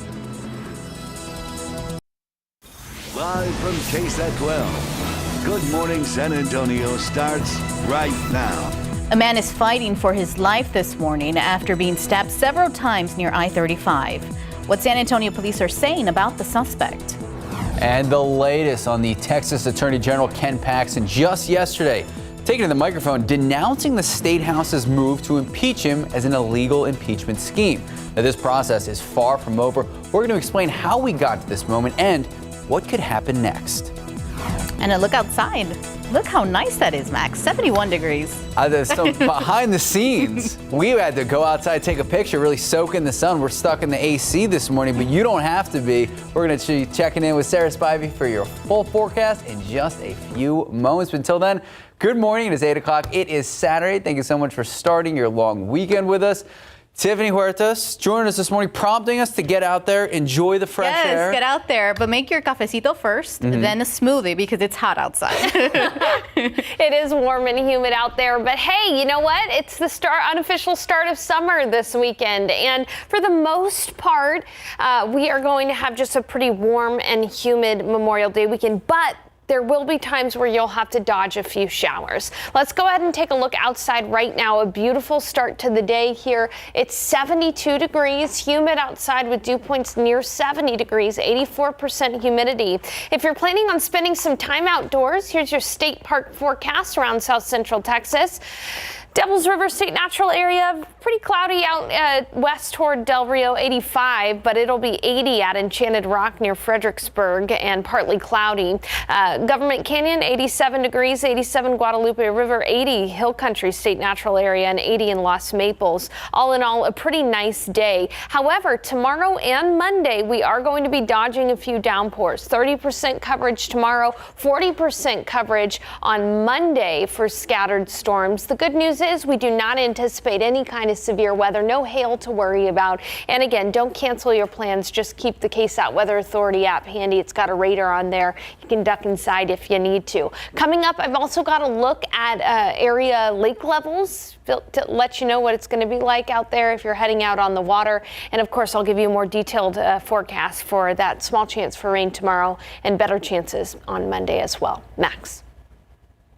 Live from KSAT 12, Good Morning San Antonio starts right now. A man is fighting for his life this morning after being stabbed several times near I-35. What San Antonio police are saying about the suspect. And the latest on the Texas Attorney General Ken Paxton just yesterday taking to the microphone denouncing the State House's move to impeach him as an illegal impeachment scheme. Now, this process is far from over. We're going to explain how we got to this moment and what could happen next. And a look outside. Look how nice that is, Max. 71 degrees. So behind the scenes, we had to go outside, take a picture, really soak in the sun. We're stuck in the AC this morning, but you don't have to be. We're going to be checking in with Sarah Spivey for your full forecast in just a few moments. But until then, good morning. It is 8 o'clock. It is Saturday. Thank you so much for starting your long weekend with us. Tiffany Huertas joining us this morning, prompting us to get out there, enjoy the fresh air. Yes, get out there, but make your cafecito first, then a smoothie because it's hot outside. It is warm and humid out there, but hey, you know what? It's the unofficial start of summer this weekend, and for the most part, we are going to have just a pretty warm and humid Memorial Day weekend, but there will be times where you'll have to dodge a few showers. Let's go ahead and take a look outside right now. A beautiful start to the day here. It's 72 degrees, humid outside with dew points near 70 degrees, 84% humidity. If you're planning on spending some time outdoors, here's your state park forecast around South Central Texas. Devils River State Natural Area, pretty cloudy out west toward Del Rio, 85, but it'll be 80 at Enchanted Rock near Fredericksburg and partly cloudy. Government Canyon, 87 degrees, 87 Guadalupe River, 80 Hill Country State Natural Area, and 80 in Los Maples. All in all, a pretty nice day. However, tomorrow and Monday, we are going to be dodging a few downpours. 30% coverage tomorrow, 40% coverage on Monday for scattered storms. The good news is we do not anticipate any kind of severe weather, no hail to worry about. And again, don't cancel your plans. Just keep the KSAT Weather Authority app handy. It's got a radar on there. You can duck inside if you need to. Coming up, I've also got a look at area lake levels to let you know what it's going to be like out there if you're heading out on the water. And of course, I'll give you a more detailed forecast for that small chance for rain tomorrow and better chances on Monday as well. Max.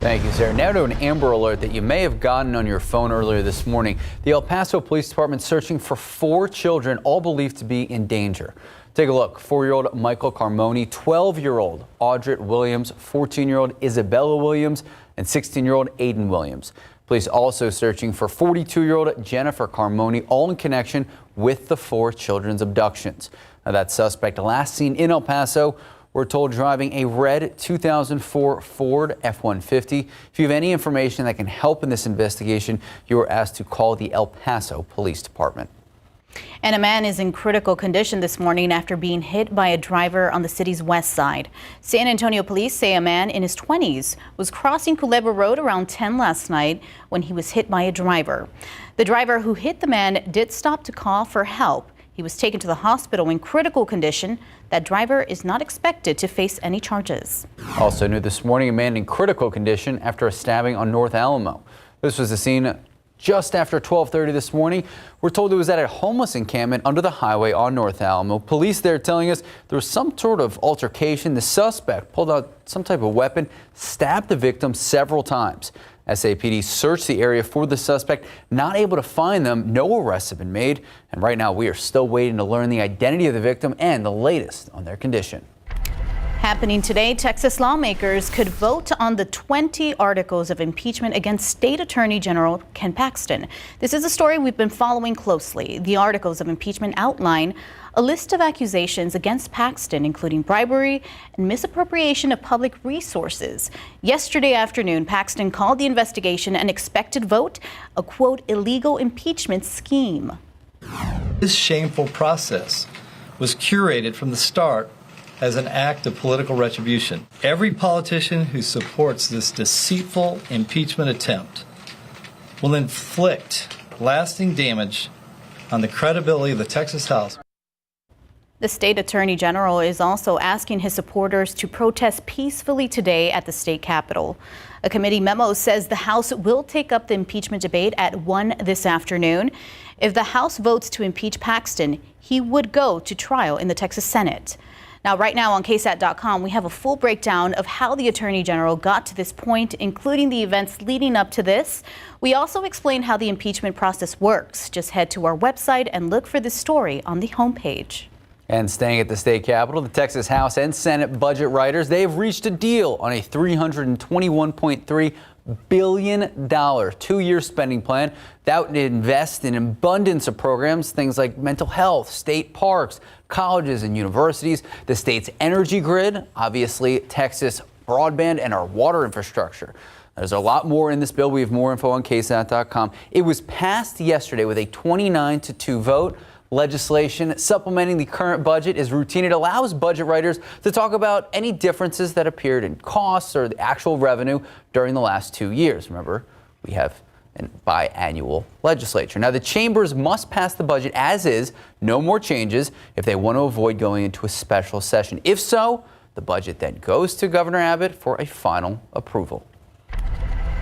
Thank you, Sarah. Now to an Amber Alert that you may have gotten on your phone earlier this morning. The El Paso Police Department searching for 4 children, all believed to be in danger. Take a look. 4-year-old Michael Carmoni, 12-year-old Audrey Williams, 14-year-old Isabella Williams, and 16-year-old Aiden Williams. Police also searching for 42-year-old Jennifer Carmoni, all in connection with the 4 children's abductions. Now, that suspect last seen in El Paso, we're told, driving a red 2004 Ford F-150. If you have any information that can help in this investigation, you are asked to call the El Paso Police Department. And a man is in critical condition this morning after being hit by a driver on the city's west side. San Antonio police say a man in his 20s was crossing Culebra Road around 10 last night when he was hit by a driver. The driver who hit the man did stop to call for help. He was taken to the hospital in critical condition. That driver is not expected to face any charges. Also new this morning, a man in critical condition after a stabbing on North Alamo. This was the scene just after 12:30 this morning. We're told it was at a homeless encampment under the highway on North Alamo. Police there telling us there was some sort of altercation. The suspect pulled out some type of weapon, stabbed the victim several times. SAPD searched the area for the suspect, not able to find them. No arrests have been made. And right now we are still waiting to learn the identity of the victim and the latest on their condition. Happening today, Texas lawmakers could vote on the 20 articles of impeachment against State Attorney General Ken Paxton. This is a story we've been following closely. The articles of impeachment outline a list of accusations against Paxton, including bribery and misappropriation of public resources. Yesterday afternoon, Paxton called the investigation an expected vote, a quote, illegal impeachment scheme. This shameful process was curated from the start as an act of political retribution. Every politician who supports this deceitful impeachment attempt will inflict lasting damage on the credibility of the Texas House. The state attorney general is also asking his supporters to protest peacefully today at the state capitol. A committee memo says the House will take up the impeachment debate at 1 this afternoon. If the House votes to impeach Paxton, he would go to trial in the Texas Senate. Now, right now on KSAT.com, we have a full breakdown of how the Attorney General got to this point, including the events leading up to this. We also explain how the impeachment process works. Just head to our website and look for this story on the homepage. And staying at the state capitol, the Texas House and Senate budget writers, they have reached a deal on a $321.3 billion two-year spending plan that would invest in an abundance of programs, things like mental health, state parks, colleges and universities, the state's energy grid, obviously Texas broadband, and our water infrastructure. There's a lot more in this bill. We have more info on KSAT.com. It was passed yesterday with a 29-2 vote. Legislation supplementing the current budget is routine. It allows budget writers to talk about any differences that appeared in costs or the actual revenue during the last 2 years. Remember, we have a biannual legislature. Now, the chambers must pass the budget as is, no more changes, if they want to avoid going into a special session. If so, the budget then goes to Governor Abbott for a final approval.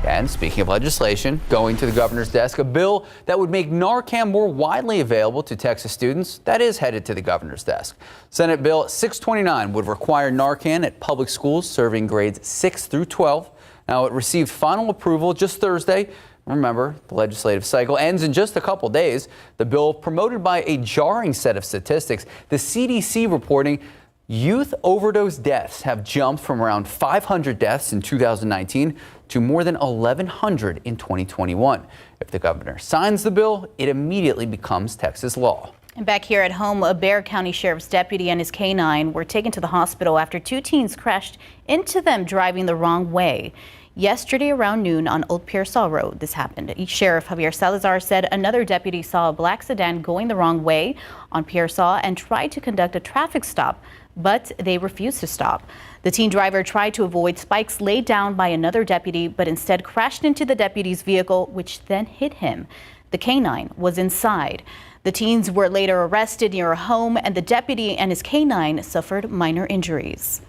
And speaking of legislation, going to the governor's desk, a bill that would make Narcan more widely available to Texas students, that is headed to the governor's desk. Senate Bill 629 would require Narcan at public schools serving grades 6 through 12. Now, it received final approval just Thursday. Remember, the legislative cycle ends in just a couple days. The bill promoted by a jarring set of statistics. The CDC reporting youth overdose deaths have jumped from around 500 deaths in 2019 to more than 1,100 in 2021. If the governor signs the bill, it immediately becomes Texas law. And back here at home, a Bexar County Sheriff's deputy and his canine were taken to the hospital after two teens crashed into them driving the wrong way. Yesterday around noon on Old Pearsall Road, this happened. Sheriff Javier Salazar said another deputy saw a black sedan going the wrong way on Pearsall and tried to conduct a traffic stop, but they refused to stop. The teen driver tried to avoid spikes laid down by another deputy, but instead crashed into the deputy's vehicle, which then hit him. The canine was inside. The teens were later arrested near a home, and the deputy and his canine suffered minor injuries.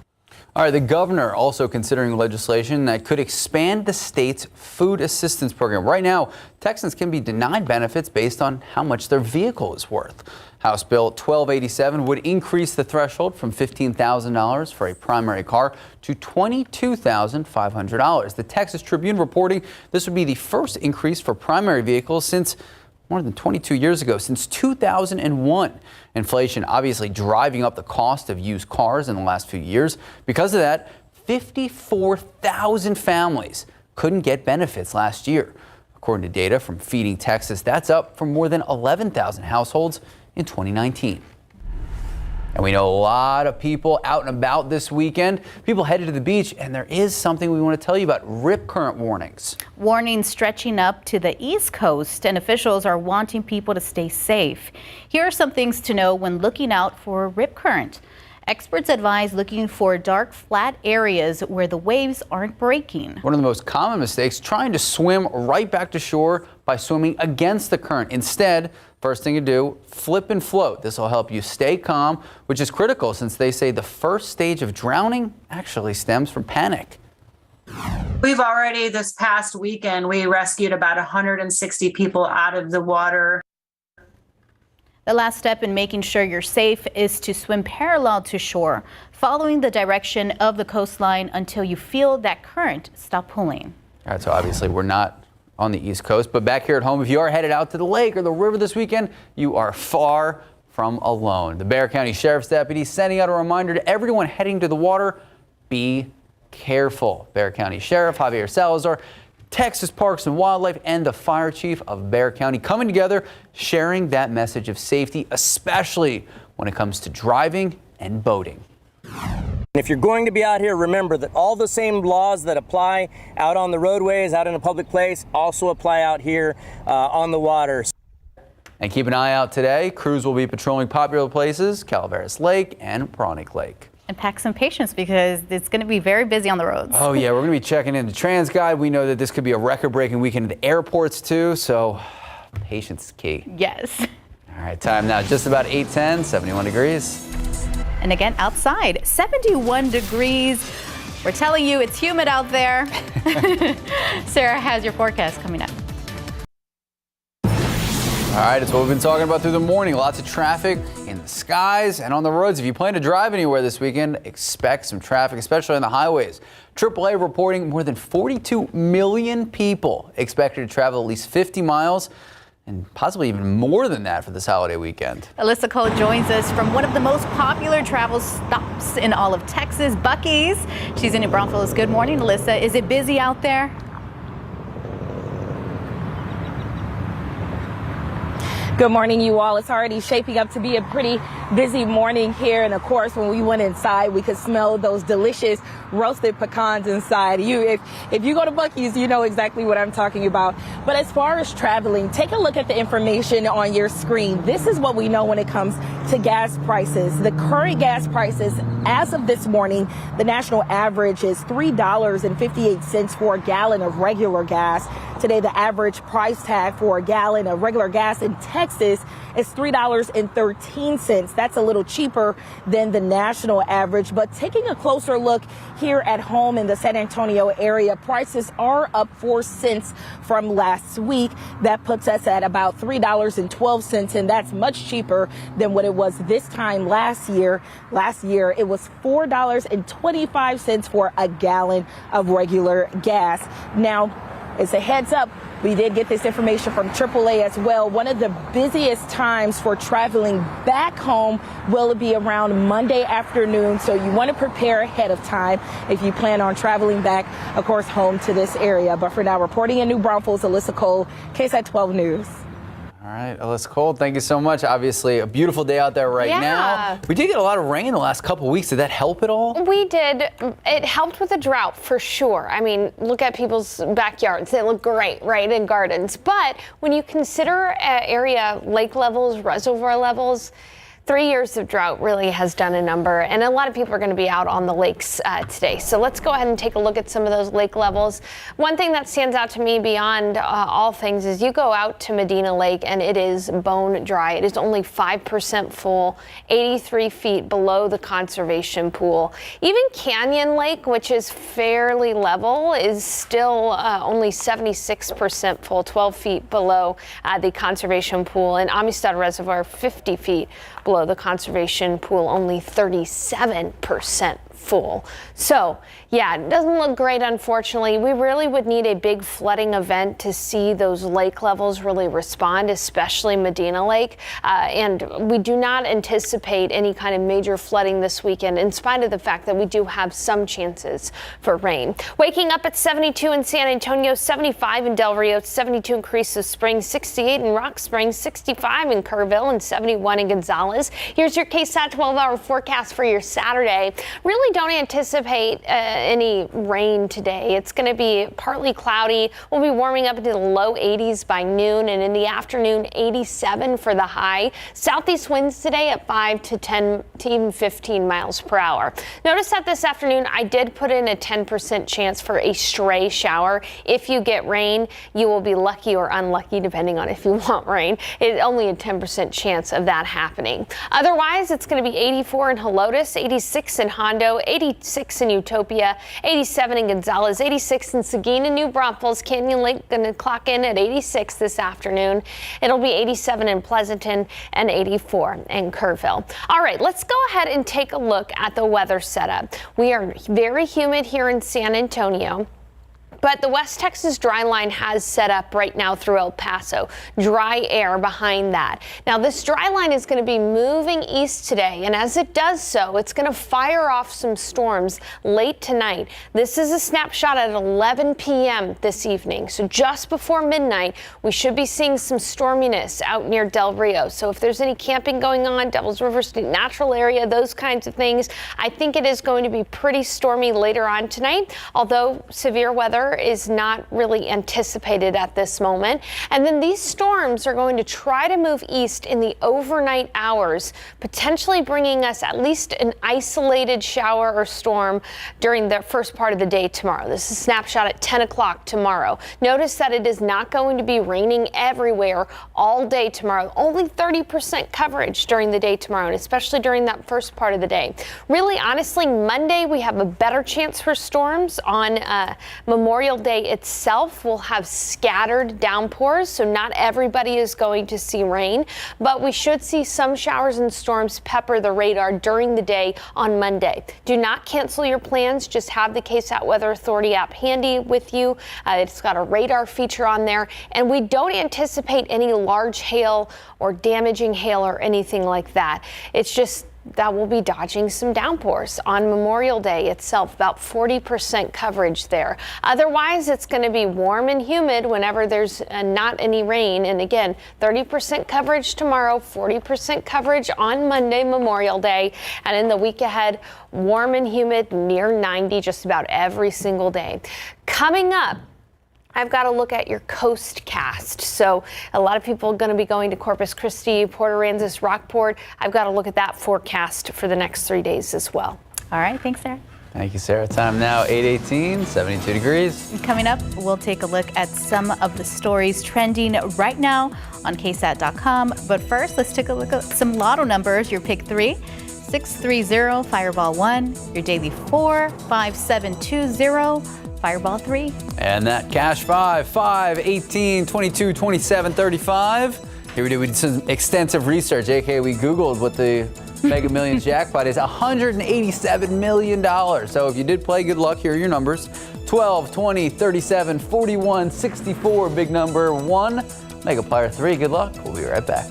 All right, the governor also considering legislation that could expand the state's food assistance program. Right now, Texans can be denied benefits based on how much their vehicle is worth. House Bill 1287 would increase the threshold from $15,000 for a primary car to $22,500. The Texas Tribune reporting this would be the first increase for primary vehicles since more than 22 years ago, since 2001. Inflation obviously driving up the cost of used cars in the last few years. Because of that, 54,000 families couldn't get benefits last year. According to data from Feeding Texas, that's up from more than 11,000 households in 2019. And we know a lot of people out and about this weekend. People headed to the beach, and there is something we want to tell you about: rip current warnings. Warnings stretching up to the East Coast, and officials are wanting people to stay safe. Here are some things to know when looking out for rip current. Experts advise looking for dark, flat areas where the waves aren't breaking. One of the most common mistakes, trying to swim right back to shore by swimming against the current. Instead, first thing you do, flip and float. This will help you stay calm, which is critical since they say the first stage of drowning actually stems from panic. We've already, this past weekend, we rescued about 160 people out of the water. The last step in making sure you're safe is to swim parallel to shore, following the direction of the coastline until you feel that current stop pulling. All right, so obviously we're not on the East Coast, but back here at home, if you are headed out to the lake or the river this weekend, you are far from alone. The Bexar County Sheriff's deputy sending out a reminder to everyone heading to the water: be careful. Bexar County Sheriff Javier Salazar, Texas Parks and Wildlife, and the Fire Chief of Bexar County coming together, sharing that message of safety, especially when it comes to driving and boating. If you're going to be out here, remember that all the same laws that apply out on the roadways, out in a public place, also apply out here on the water. And keep an eye out today. Crews will be patrolling popular places, Calaveras Lake and Pronic Lake. And pack some patience because it's going to be very busy on the roads. Oh yeah, we're going to be checking in the TransGuide. We know that this could be a record-breaking weekend at the airports too, so patience is key. Yes. All right, time now just about 8:10, 71 degrees. And again, outside, 71 degrees. We're telling you it's humid out there. Sarah has your forecast coming up. All right, it's what we've been talking about through the morning. Lots of traffic in the skies and on the roads. If you plan to drive anywhere this weekend, expect some traffic, especially on the highways. AAA reporting more than 42 million people expected to travel at least 50 miles and possibly even more than that for this holiday weekend. Alyssa Cole joins us from one of the most popular travel stops in all of Texas, Buc-ee's. She's in New Braunfels. Good morning, Alyssa. Is it busy out there? Good morning, you all. It's already shaping up to be a pretty busy morning here. And of course, when we went inside, we could smell those delicious roasted pecans inside. If you go to Buc-ee's, you know exactly what I'm talking about. But as far as traveling, take a look at the information on your screen. This is what we know when it comes to gas prices. The current gas prices as of this morning, the national average is $3.58 for a gallon of regular gas. Today, the average price tag for a gallon of regular gas in Texas is $3.13. That's a little cheaper than the national average. But taking a closer look here at home in the San Antonio area, prices are up 4 cents from last week. That puts us at about $3.12, and that's much cheaper than what it was this time last year. Last year, it was $4.25 for a gallon of regular gas. Now, as a heads up, we did get this information from AAA as well. One of the busiest times for traveling back home will be around Monday afternoon. So you want to prepare ahead of time if you plan on traveling back, of course, home to this area. But for now, reporting in New Braunfels, Alyssa Cole, KSAT 12 News. All right, Alyssa Cole, thank you so much. Obviously, a beautiful day out there right now. We did get a lot of rain the last couple of weeks. Did that help at all? We did. It helped with the drought for sure. I mean, look at people's backyards. They look great, right, in gardens. But when you consider area lake levels, reservoir levels, 3 years of drought really has done a number, and a lot of people are going to be out on the lakes today. So let's go ahead and take a look at some of those lake levels. One thing that stands out to me beyond all things is you go out to Medina Lake and it is bone dry. It is only 5% full, 83 feet below the conservation pool. Even Canyon Lake, which is fairly level, is still only 76% full, 12 feet below the conservation pool. And Amistad Reservoir, 50 feet below the conservation pool, only 37% full. So yeah, it doesn't look great, unfortunately. We really would need a big flooding event to see those lake levels really respond, especially Medina Lake. And we do not anticipate any kind of major flooding this weekend, in spite of the fact that we do have some chances for rain. Waking up at 72 in San Antonio, 75 in Del Rio, 72 in Carrizo Springs, 68 in Rock Springs, 65 in Kerrville, and 71 in Gonzales. Here's your KSAT 12-hour forecast for your Saturday. Really don't anticipate any rain today. It's going to be partly cloudy. We'll be warming up into the low 80s by noon, and in the afternoon, 87 for the high. Southeast winds today at 5 to 10 to even 15 miles per hour. Notice that this afternoon, I did put in a 10% chance for a stray shower. If you get rain, you will be lucky or unlucky, depending on if you want rain. It's only a 10% chance of that happening. Otherwise, it's going to be 84 in Helotes, 86 in Hondo, 86 in Utopia, 87 in Gonzales, 86 in Seguin and New Braunfels. Canyon Lake going to clock in at 86 this afternoon. It'll be 87 in Pleasanton and 84 in Kerrville. All right, let's go ahead and take a look at the weather setup. We are very humid here in San Antonio. But the West Texas dry line has set up right now through El Paso. Dry air behind that. Now, this dry line is going to be moving east today, and as it does so, it's going to fire off some storms late tonight. This is a snapshot at 11 p.m. this evening. So just before midnight, we should be seeing some storminess out near Del Rio. So if there's any camping going on, Devil's River State Natural Area, those kinds of things, I think it is going to be pretty stormy later on tonight, although severe weather is not really anticipated at this moment. And then these storms are going to try to move east in the overnight hours, potentially bringing us at least an isolated shower or storm during the first part of the day tomorrow. This is a snapshot at 10 o'clock tomorrow. Notice that it is not going to be raining everywhere all day tomorrow. Only 30% coverage during the day tomorrow, and especially during that first part of the day. Really, honestly, Monday we have a better chance for storms on Memorial Memorial Day itself will have scattered downpours, so not everybody is going to see rain, but we should see some showers and storms pepper the radar during the day on Monday. Do not cancel your plans. Just have the KSAT Weather Authority app handy with you. It's got a radar feature on there, and we don't anticipate any large hail or damaging hail or anything like that. It's just that we'll be dodging some downpours on Memorial Day itself, about 40% coverage there. Otherwise, it's going to be warm and humid whenever there's not any rain. And again, 30% coverage tomorrow, 40% coverage on Monday, Memorial Day. And in the week ahead, warm and humid, near 90 just about every single day. Coming up, I've got to look at your coast cast. So a lot of people are going to be going to Corpus Christi, Port Aransas, Rockport. I've got to look at that forecast for the next 3 days as well. All right. Thanks, Sarah. Thank you, Sarah. Time now, 8:18, 72 degrees. Coming up, we'll take a look at some of the stories trending right now on KSAT.com. But first, let's take a look at some lotto numbers. Your pick 3, 630, Fireball 1. Your daily 4, 5720. Fireball 3. And that cash 5, 18, 22, 27, 35. Here we did some extensive research, aka we Googled what the Mega Millions jackpot is. $187 million. So if you did play, good luck. Here are your numbers. 12, 20, 37, 41, 64, big number 1. Mega Player 3, good luck. We'll be right back.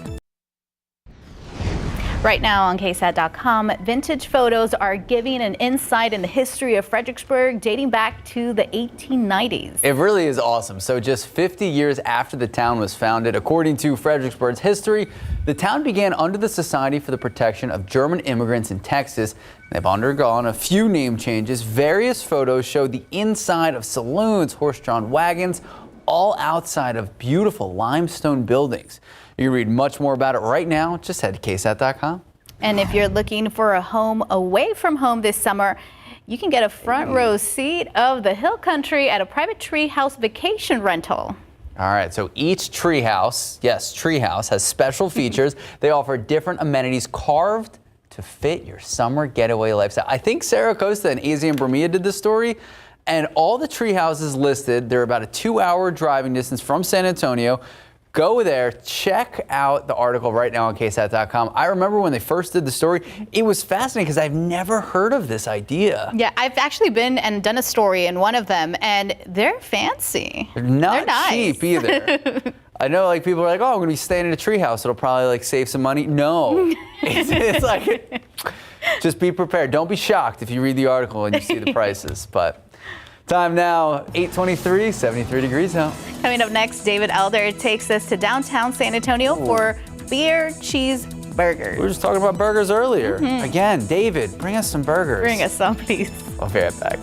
Right now on KSAT.com, vintage photos are giving an insight in the history of Fredericksburg dating back to the 1890s. It really is awesome. So just 50 years after the town was founded, according to Fredericksburg's history, the town began under the Society for the Protection of German Immigrants in Texas. They've undergone a few name changes. Various photos show the inside of saloons, horse-drawn wagons, all outside of beautiful limestone buildings. You can read much more about it right now. Just head to KSAT.com. And if you're looking for a home away from home this summer, you can get a front row seat of the hill country at a private treehouse vacation rental. All right, so each treehouse, yes, treehouse, has special features. They offer different amenities carved to fit your summer getaway lifestyle. I think Sarah Costa and Azia and Bromia did this story. And all the tree houses listed, they're about a 2-hour driving distance from San Antonio. Go there, check out the article right now on KSAT.com. I remember when they first did the story, it was fascinating because I've never heard of this idea. Yeah, I've actually been and done a story in one of them, and they're fancy. They're not nice. cheap either. I know, like, people are like, oh, I'm going to be staying in a treehouse. It'll probably, like, save some money. No. it's like, just be prepared. Don't be shocked if you read the article and you see the prices. But time now, 8:23, 73 degrees out. Coming up next, David Elder takes us to downtown San Antonio for beer, cheese, burgers. We were just talking about burgers earlier. Again, David, bring us some burgers. Bring us some, please. I'll be right back.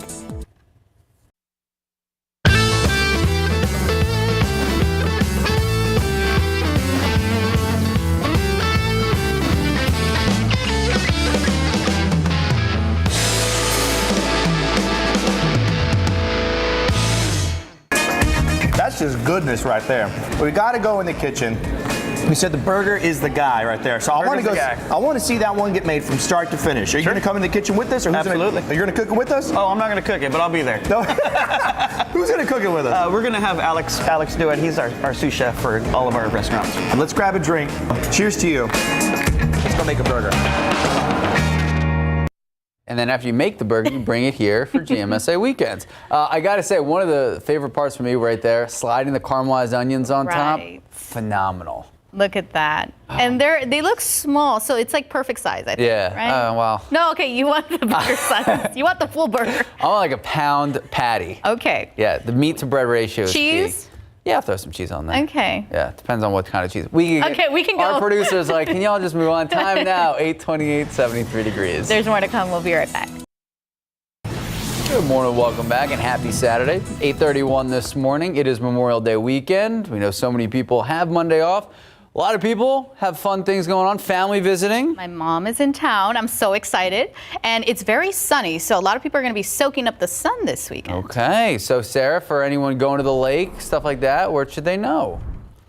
That's just goodness right there. We got to go in the kitchen. We said the burger is the guy right there. So I want to go. I want to see that one get made from start to finish. Are you going to come in the kitchen with us? Or Absolutely. Are you going to cook it with us? Oh, I'm not going to cook it, but I'll be there. No. Who's going to cook it with us? We're going to have Alex do it. He's our sous chef for all of our restaurants. Let's grab a drink. Cheers to you. Let's go make a burger. And then after you make the burger, you bring it here for GMSA Weekends. I got to say, one of the favorite parts for me right there, sliding the caramelized onions on top, phenomenal. Look at that. And they look small, so it's like perfect size, I think. Yeah. Right? Wow. No, okay, you want the bigger size. You want the full burger. I want like a pound patty. Okay. Yeah, the meat to bread ratio is cheese? key. Yeah, I'll throw some cheese on there. Okay. Yeah, depends on what kind of cheese. We can go. Our producer's like, can y'all just move on? Time now, 8:28, 73 degrees. There's more to come. We'll be right back. Good morning, welcome back, and happy Saturday. 8:31 this morning. It is Memorial Day weekend. We know so many people have Monday off. A lot of people have fun things going on, family visiting. My mom is in town. I'm so excited. And it's very sunny, so a lot of people are going to be soaking up the sun this weekend. Okay, so Sarah, for anyone going to the lake, stuff like that, where should they know?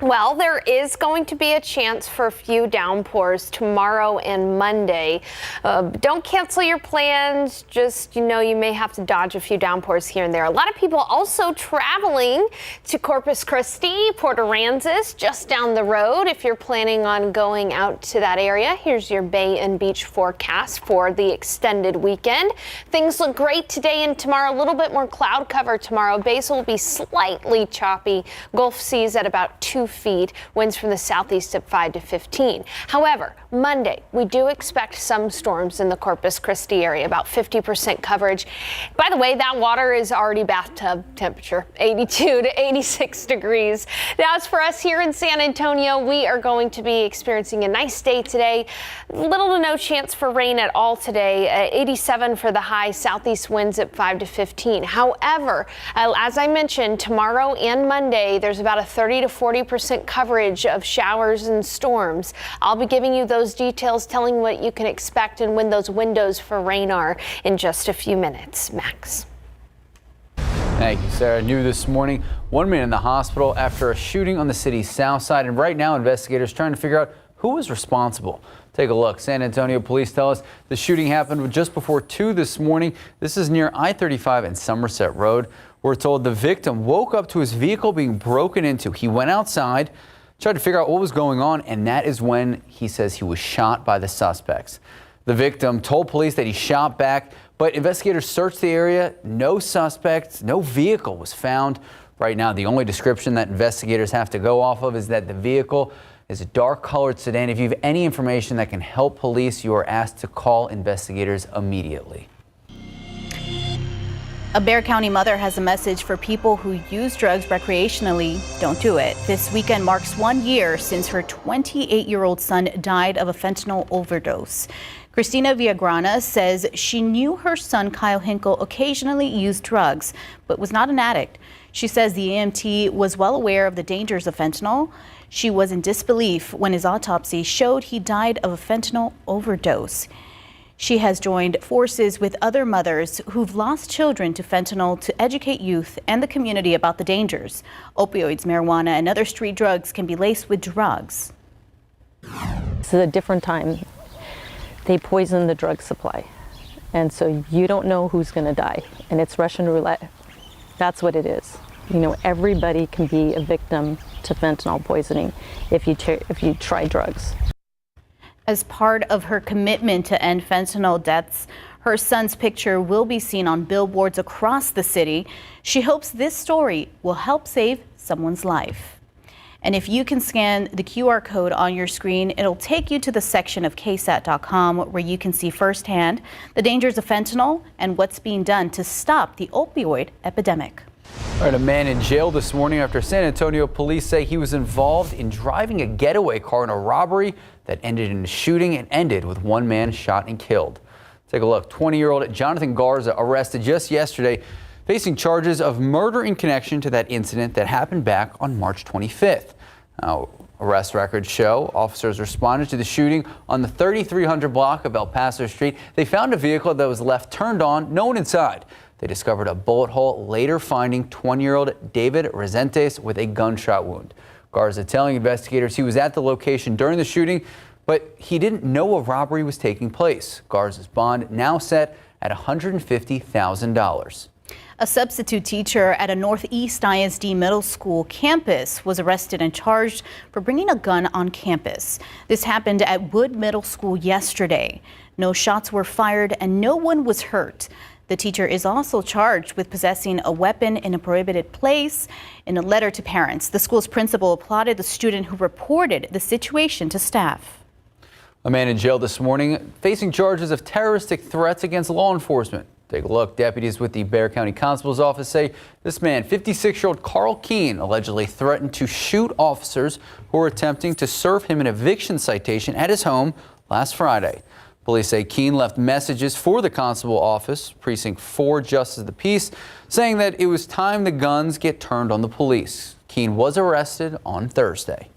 Well, there is going to be a chance for a few downpours tomorrow and Monday. Don't cancel your plans. Just, you may have to dodge a few downpours here and there. A lot of people also traveling to Corpus Christi, Port Aransas, just down the road. If you're planning on going out to that area, here's your bay and beach forecast for the extended weekend. Things look great today and tomorrow. A little bit more cloud cover tomorrow. Bays will be slightly choppy. Gulf seas at about 2 feet, winds from the southeast at 5 to 15. However, Monday, we do expect some storms in the Corpus Christi area, about 50% coverage. By the way, that water is already bathtub temperature, 82 to 86 degrees. Now, as for us here in San Antonio, we are going to be experiencing a nice day today. Little to no chance for rain at all today. 87 for the high, southeast winds at 5 to 15. However, as I mentioned, tomorrow and Monday, there's about a 30 to 40% coverage of showers and storms. I'll be giving you those details, telling what you can expect and when those windows for rain are in just a few minutes. Max. Thank you, Sarah. New this morning, one man in the hospital after a shooting on the city's south side. And right now, investigators trying to figure out who was responsible. Take a look. San Antonio police tell us the shooting happened just before 2 this morning. This is near I-35 and Somerset Road. We're told the victim woke up to his vehicle being broken into. He went outside, tried to figure out what was going on, and that is when he says he was shot by the suspects. The victim told police that he shot back, but investigators searched the area. No suspects, no vehicle was found. Right now, the only description that investigators have to go off of is that the vehicle is a dark-colored sedan. If you have any information that can help police, you are asked to call investigators immediately. A Bexar County mother has a message for people who use drugs recreationally. Don't do it. This weekend marks 1 year since her 28-year-old son died of a fentanyl overdose. Christina Villagrana says she knew her son Kyle Hinkle occasionally used drugs, but was not an addict. She says the EMT was well aware of the dangers of fentanyl. She was in disbelief when his autopsy showed he died of a fentanyl overdose. She has joined forces with other mothers who've lost children to fentanyl to educate youth and the community about the dangers. Opioids, marijuana, and other street drugs can be laced with drugs. This is a different time. They poison the drug supply. And so you don't know who's going to die. And it's Russian roulette. That's what it is. Everybody can be a victim to fentanyl poisoning if you try drugs. As part of her commitment to end fentanyl deaths, her son's picture will be seen on billboards across the city. She hopes this story will help save someone's life. And if you can scan the QR code on your screen, it'll take you to the section of KSAT.com where you can see firsthand the dangers of fentanyl and what's being done to stop the opioid epidemic. All right, a man in jail this morning after San Antonio police say he was involved in driving a getaway car in a robbery that ended in a shooting and ended with one man shot and killed. Take a look. 20-year-old Jonathan Garza arrested just yesterday, facing charges of murder in connection to that incident that happened back on March 25th. Now, arrest records show officers responded to the shooting on the 3300 block of El Paso Street. They found a vehicle that was left turned on, no one inside. They discovered a bullet hole, later finding 20-year-old David Resentes with a gunshot wound. Garza telling investigators he was at the location during the shooting, but he didn't know a robbery was taking place. Garza's bond now set at $150,000. A substitute teacher at a Northeast ISD middle school campus was arrested and charged for bringing a gun on campus. This happened at Wood Middle School yesterday. No shots were fired and no one was hurt. The teacher is also charged with possessing a weapon in a prohibited place. In a letter to parents, the school's principal applauded the student who reported the situation to staff. A man in jail this morning facing charges of terroristic threats against law enforcement. Take a look. Deputies with the Bexar County Constable's office say this man, 56-year-old Carl Keene, allegedly threatened to shoot officers who were attempting to serve him an eviction citation at his home last Friday. Police say Keene left messages for the constable office, Precinct 4 Justice of the Peace, saying that it was time the guns get turned on the police. Keene was arrested on Thursday.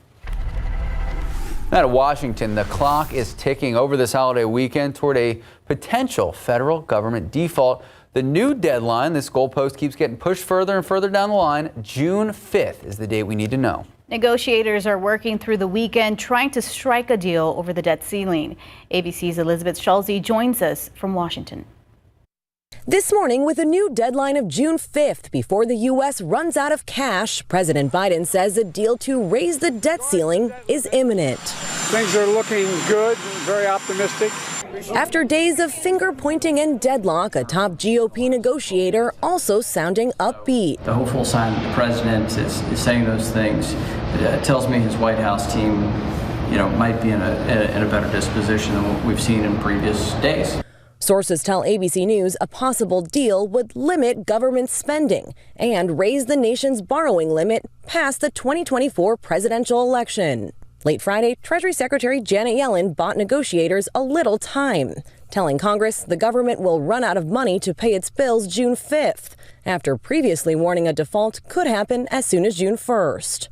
Out of Washington, the clock is ticking over this holiday weekend toward a potential federal government default. The new deadline, this goalpost keeps getting pushed further and further down the line. June 5th is the date we need to know. Negotiators are working through the weekend trying to strike a deal over the debt ceiling. ABC's Elizabeth Schulze joins us from Washington. This morning, with a new deadline of June 5th before the U.S. runs out of cash, President Biden says a deal to raise the debt ceiling is imminent. Things are looking good, very optimistic. After days of finger-pointing and deadlock, a top GOP negotiator also sounding upbeat. The hopeful sign that the president is saying those things tells me his White House team, might be in a better disposition than what we've seen in previous days. Sources tell ABC News a possible deal would limit government spending and raise the nation's borrowing limit past the 2024 presidential election. Late Friday, Treasury Secretary Janet Yellen bought negotiators a little time, telling Congress the government will run out of money to pay its bills June 5th, after previously warning a default could happen as soon as June 1st.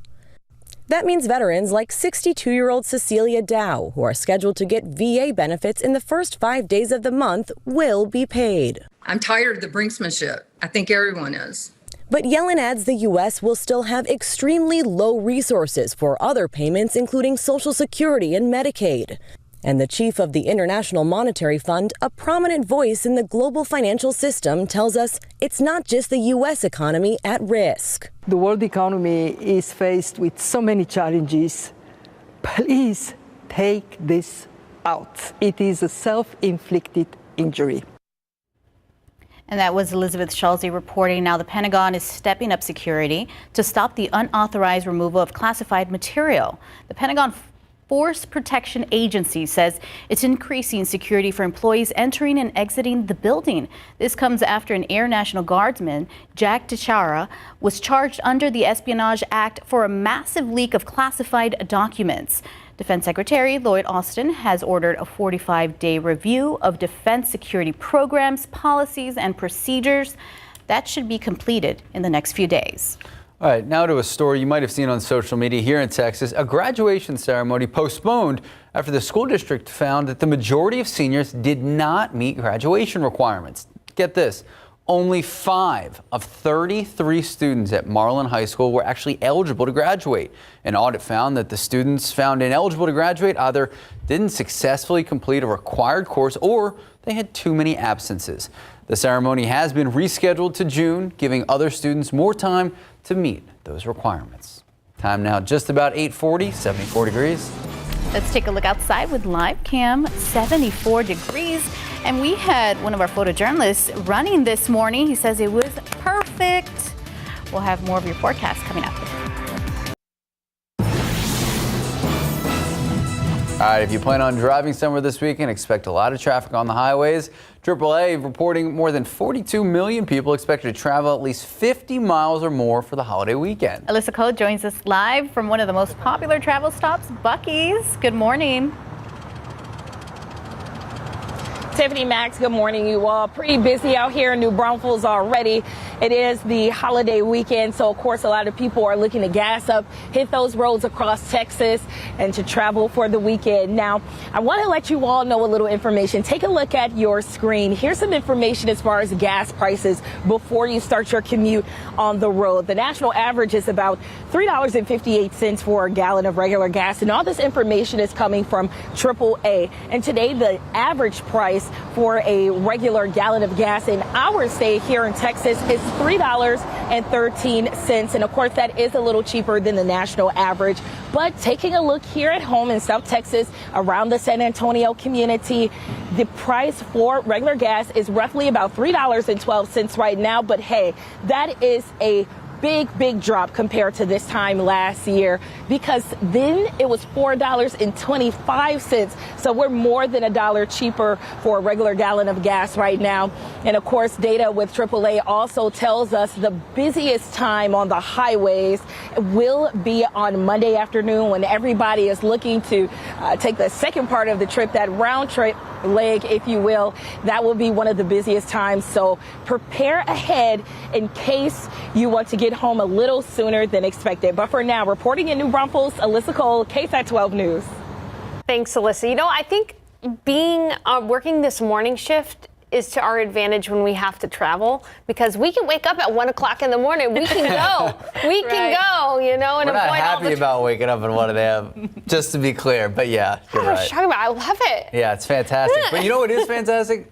That means veterans like 62-year-old Cecilia Dow, who are scheduled to get VA benefits in the first 5 days of the month, will be paid. I'm tired of the brinksmanship. I think everyone is. But Yellen adds the U.S. will still have extremely low resources for other payments, including Social Security and Medicaid. And the chief of the International Monetary Fund, a prominent voice in the global financial system, tells us it's not just the U.S. economy at risk. The world economy is faced with so many challenges. Please take this out. It is a self-inflicted injury. And that was Elizabeth Schulze reporting. Now the Pentagon is stepping up security to stop the unauthorized removal of classified material. The Pentagon Force Protection Agency says it's increasing security for employees entering and exiting the building. This comes after an Air National Guardsman, Jack Teixeira, was charged under the Espionage Act for a massive leak of classified documents. Defense Secretary Lloyd Austin has ordered a 45-day review of defense security programs, policies, and procedures. That should be completed in the next few days. All right, now to a story you might have seen on social media here in Texas. A graduation ceremony postponed after the school district found that the majority of seniors did not meet graduation requirements. Get this, only 5 of 33 students at Marlin High School were actually eligible to graduate. An audit found that the students found ineligible to graduate either didn't successfully complete a required course or they had too many absences. The ceremony has been rescheduled to June, giving other students more time to meet those requirements. Time now just about 8:40, 74 degrees. Let's take a look outside with live cam, 74 degrees. And we had one of our photojournalists running this morning. He says it was perfect. We'll have more of your forecast coming up. All right, if you plan on driving somewhere this weekend, expect a lot of traffic on the highways. AAA reporting more than 42 million people expected to travel at least 50 miles or more for the holiday weekend. Alyssa Cole joins us live from one of the most popular travel stops, Buc-ee's. Good morning. Tiffany, Max, good morning, you all. Pretty busy out here in New Braunfels already. It is the holiday weekend, so of course a lot of people are looking to gas up, hit those roads across Texas, and to travel for the weekend. Now, I want to let you all know a little information. Take a look at your screen. Here's some information as far as gas prices before you start your commute on the road. The national average is about $3.58 for a gallon of regular gas, and all this information is coming from AAA. And today, the average price for a regular gallon of gas in our state here in Texas is $3.13. And of course, that is a little cheaper than the national average. But taking a look here at home in South Texas, around the San Antonio community, the price for regular gas is roughly about $3.12 right now. But hey, that is a big drop compared to this time last year, because then it was $4.25. So we're more than $1 cheaper for a regular gallon of gas right now. And of course, data with AAA also tells us the busiest time on the highways will be on Monday afternoon, when everybody is looking to take the second part of the trip, that round trip leg, if you will. That will be one of the busiest times. So prepare ahead in case you want to get home a little sooner than expected. But for now, reporting in New Braunfels, Alyssa Cole, KSAT 12 News. Thanks, Alyssa. You know, I think working this morning shift is to our advantage when we have to travel, because we can wake up at 1 o'clock in the morning. We can go. We can go, you know, and We're not avoid all happy the about waking up at 1 a.m., just to be clear. But yeah, you're right. I love it. Yeah, it's fantastic. But you know what is fantastic?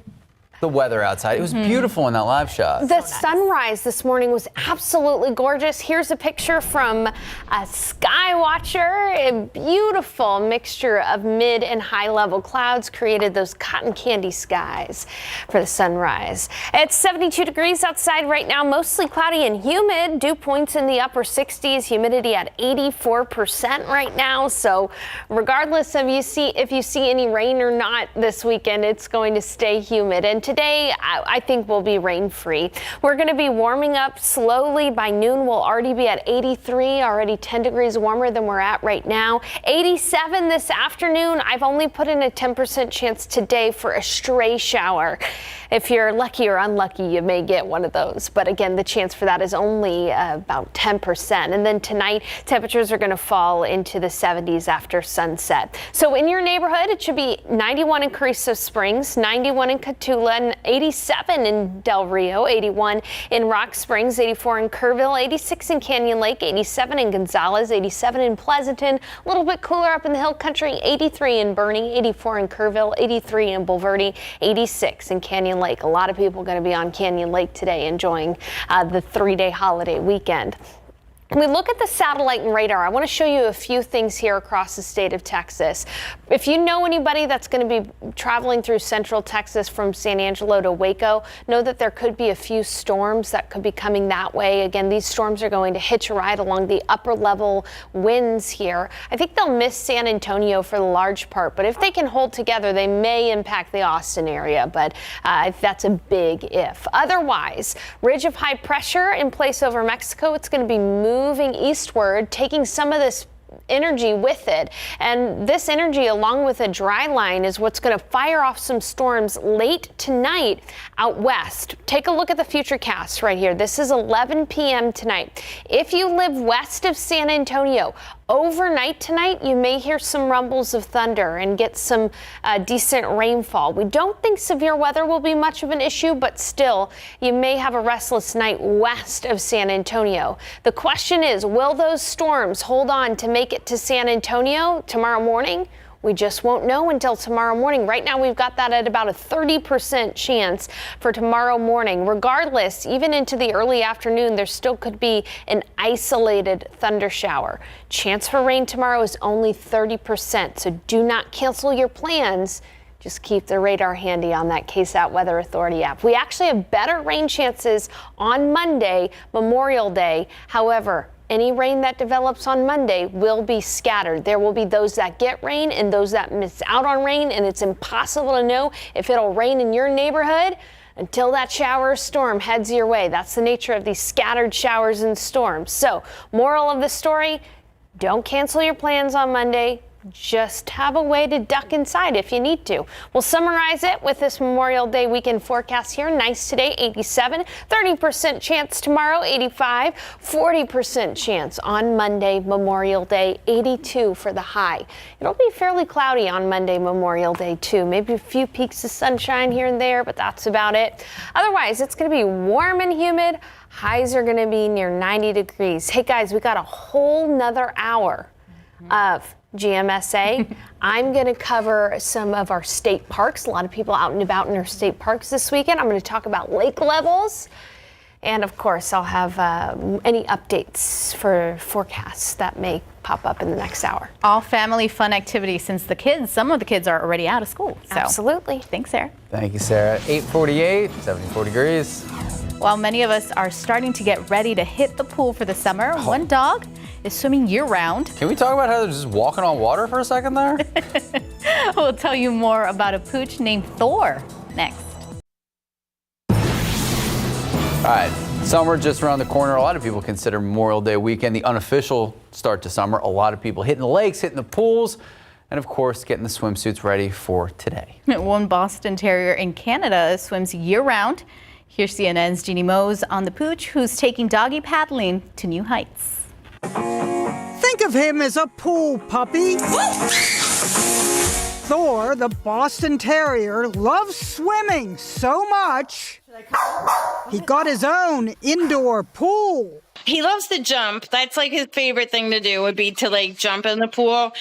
The weather outside. It was beautiful in that live shot. The sunrise this morning was absolutely gorgeous. Here's a picture from a sky watcher. A beautiful mixture of mid and high level clouds created those cotton candy skies for the sunrise. It's 72 degrees outside right now, mostly cloudy and humid. Dew points in the upper 60s, humidity at 84% right now. So regardless of if you see any rain or not this weekend, it's going to stay humid. And today, I think we'll be rain-free. We're going to be warming up slowly. By noon, we'll already be at 83, already 10 degrees warmer than we're at right now. 87 this afternoon. I've only put in a 10% chance today for a stray shower. If you're lucky or unlucky, you may get one of those. But again, the chance for that is only about 10%. And then tonight, temperatures are going to fall into the 70s after sunset. So in your neighborhood, it should be 91 in Carrizo Springs, 91 in Cotulla, and 87 in Del Rio, 81 in Rock Springs, 84 in Kerrville, 86 in Canyon Lake, 87 in Gonzales, 87 in Pleasanton, a little bit cooler up in the hill country, 83 in Bernie, 84 in Kerrville, 83 in Bulverde, 86 in Canyon Lake. A lot of people going to be on Canyon Lake today enjoying the 3-day holiday weekend. When we look at the satellite and radar, I want to show you a few things here across the state of Texas. If you know anybody that's going to be traveling through central Texas from San Angelo to Waco, know that there could be a few storms that could be coming that way. Again, these storms are going to hitch a ride along the upper level winds here. I think they'll miss San Antonio for the large part, but if they can hold together, they may impact the Austin area, but that's a big if. Otherwise, ridge of high pressure in place over Mexico. It's going to be moving eastward, taking some of this energy with it. And this energy, along with a dry line, is what's going to fire off some storms late tonight out west. Take a look at the futurecast right here. This is 11 p.m. tonight. If you live west of San Antonio, overnight tonight, you may hear some rumbles of thunder and get some decent rainfall. We don't think severe weather will be much of an issue, but still, you may have a restless night west of San Antonio. The question is, will those storms hold on to make it to San Antonio tomorrow morning? We just won't know until tomorrow morning. Right now, we've got that at about a 30% chance for tomorrow morning. Regardless, even into the early afternoon, there still could be an isolated thunder shower. Chance for rain tomorrow is only 30%, so do not cancel your plans. Just keep the radar handy on that KSAT Weather Authority app. We actually have better rain chances on Monday, Memorial Day. However, any rain that develops on Monday will be scattered. There will be those that get rain and those that miss out on rain, and it's impossible to know if it'll rain in your neighborhood until that shower or storm heads your way. That's the nature of these scattered showers and storms. So, moral of the story, don't cancel your plans on Monday. Just have a way to duck inside if you need to. We'll summarize it with this Memorial Day weekend forecast here. Nice today, 87, 30% chance tomorrow, 85, 40% chance on Monday, Memorial Day, 82 for the high. It'll be fairly cloudy on Monday, Memorial Day, too. Maybe a few peaks of sunshine here and there, but that's about it. Otherwise, it's going to be warm and humid. Highs are going to be near 90 degrees. Hey, guys, we got a whole nother hour of GMSA. I'm going to cover some of our state parks. A lot of people out and about in our state parks this weekend. I'm going to talk about lake levels. And of course, I'll have any updates for forecasts that may pop up in the next hour. All family fun activities since some of the kids are already out of school. So. Absolutely. Thanks, Sarah. Thank you, Sarah. 8:48, 74 degrees. While many of us are starting to get ready to hit the pool for the summer, one dog is swimming year-round. Can we talk about how they're just walking on water for a second there? We'll tell you more about a pooch named Thor next. All right, summer just around the corner. A lot of people consider Memorial Day weekend the unofficial start to summer. A lot of people hitting the lakes, hitting the pools, and of course, getting the swimsuits ready for today. One Boston Terrier in Canada swims year-round. Here's CNN's Jeannie Mose on the pooch who's taking doggy paddling to new heights. Think of him as a pool puppy. Thor, the Boston Terrier, loves swimming so much, he got his own indoor pool. He loves to jump. That's like his favorite thing to do would be to like jump in the pool.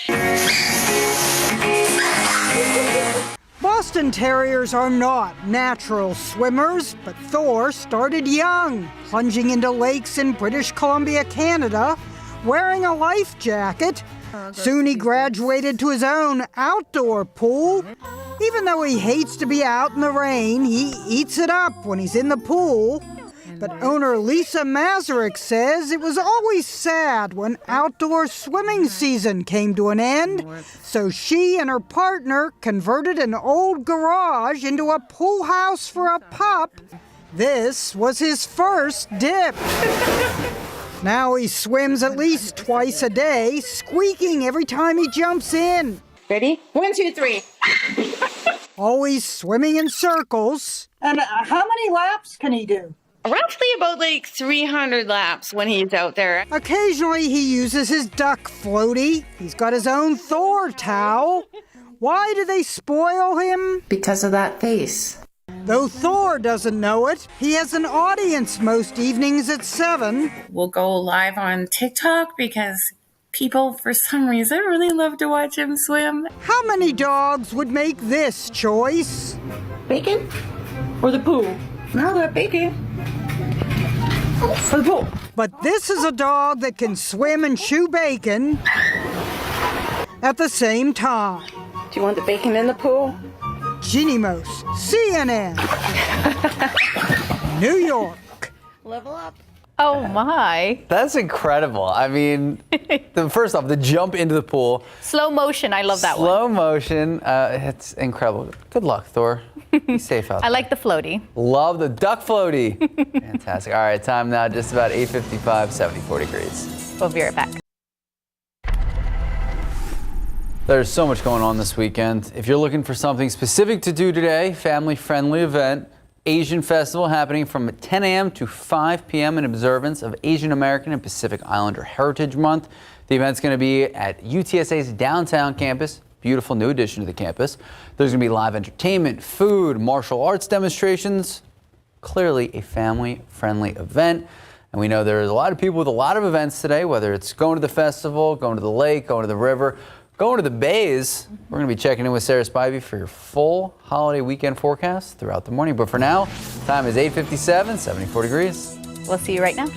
Boston Terriers are not natural swimmers, but Thor started young, plunging into lakes in British Columbia, Canada, wearing a life jacket. Soon he graduated to his own outdoor pool. Even though he hates to be out in the rain, he eats it up when he's in the pool. But owner Lisa Mazurek says it was always sad when outdoor swimming season came to an end. So she and her partner converted an old garage into a pool house for a pup. This was his first dip. Now he swims at least twice a day, squeaking every time he jumps in. Ready? 1, 2, 3. Always swimming in circles. And how many laps can he do? Roughly about like 300 laps when he's out there. Occasionally he uses his duck floaty. He's got his own Thor towel. Why do they spoil him? Because of that face. Though Thor doesn't know it, he has an audience most evenings at 7. We'll go live on TikTok because people, for some reason, really love to watch him swim. How many dogs would make this choice? Bacon? Or the pool? No, the bacon. For the pool. But this is a dog that can swim and chew bacon at the same time. Do you want the bacon in the pool? Ginny Mose, CNN, New York. Level up. Oh my. That's incredible. I mean, first off, the jump into the pool. Slow motion, I love that one. Slow motion, it's incredible. Good luck, Thor. Be safe out there. I like the floaty. Love the duck floaty. Fantastic. All right, time now, just about 8:55, 74 degrees. We'll be right back. There's so much going on this weekend. If you're looking for something specific to do today, family-friendly event, Asian Festival happening from 10 a.m. to 5 p.m. in observance of Asian American and Pacific Islander Heritage Month. The event's going to be at UTSA's downtown campus. Beautiful new addition to the campus. There's going to be live entertainment, food, martial arts demonstrations. Clearly a family-friendly event. And we know there's a lot of people with a lot of events today, whether it's going to the festival, going to the lake, going to the river, going to the bays. We're going to be checking in with Sarah Spivey for your full holiday weekend forecast throughout the morning. But for now, time is 8:57, 74 degrees. We'll see you right now.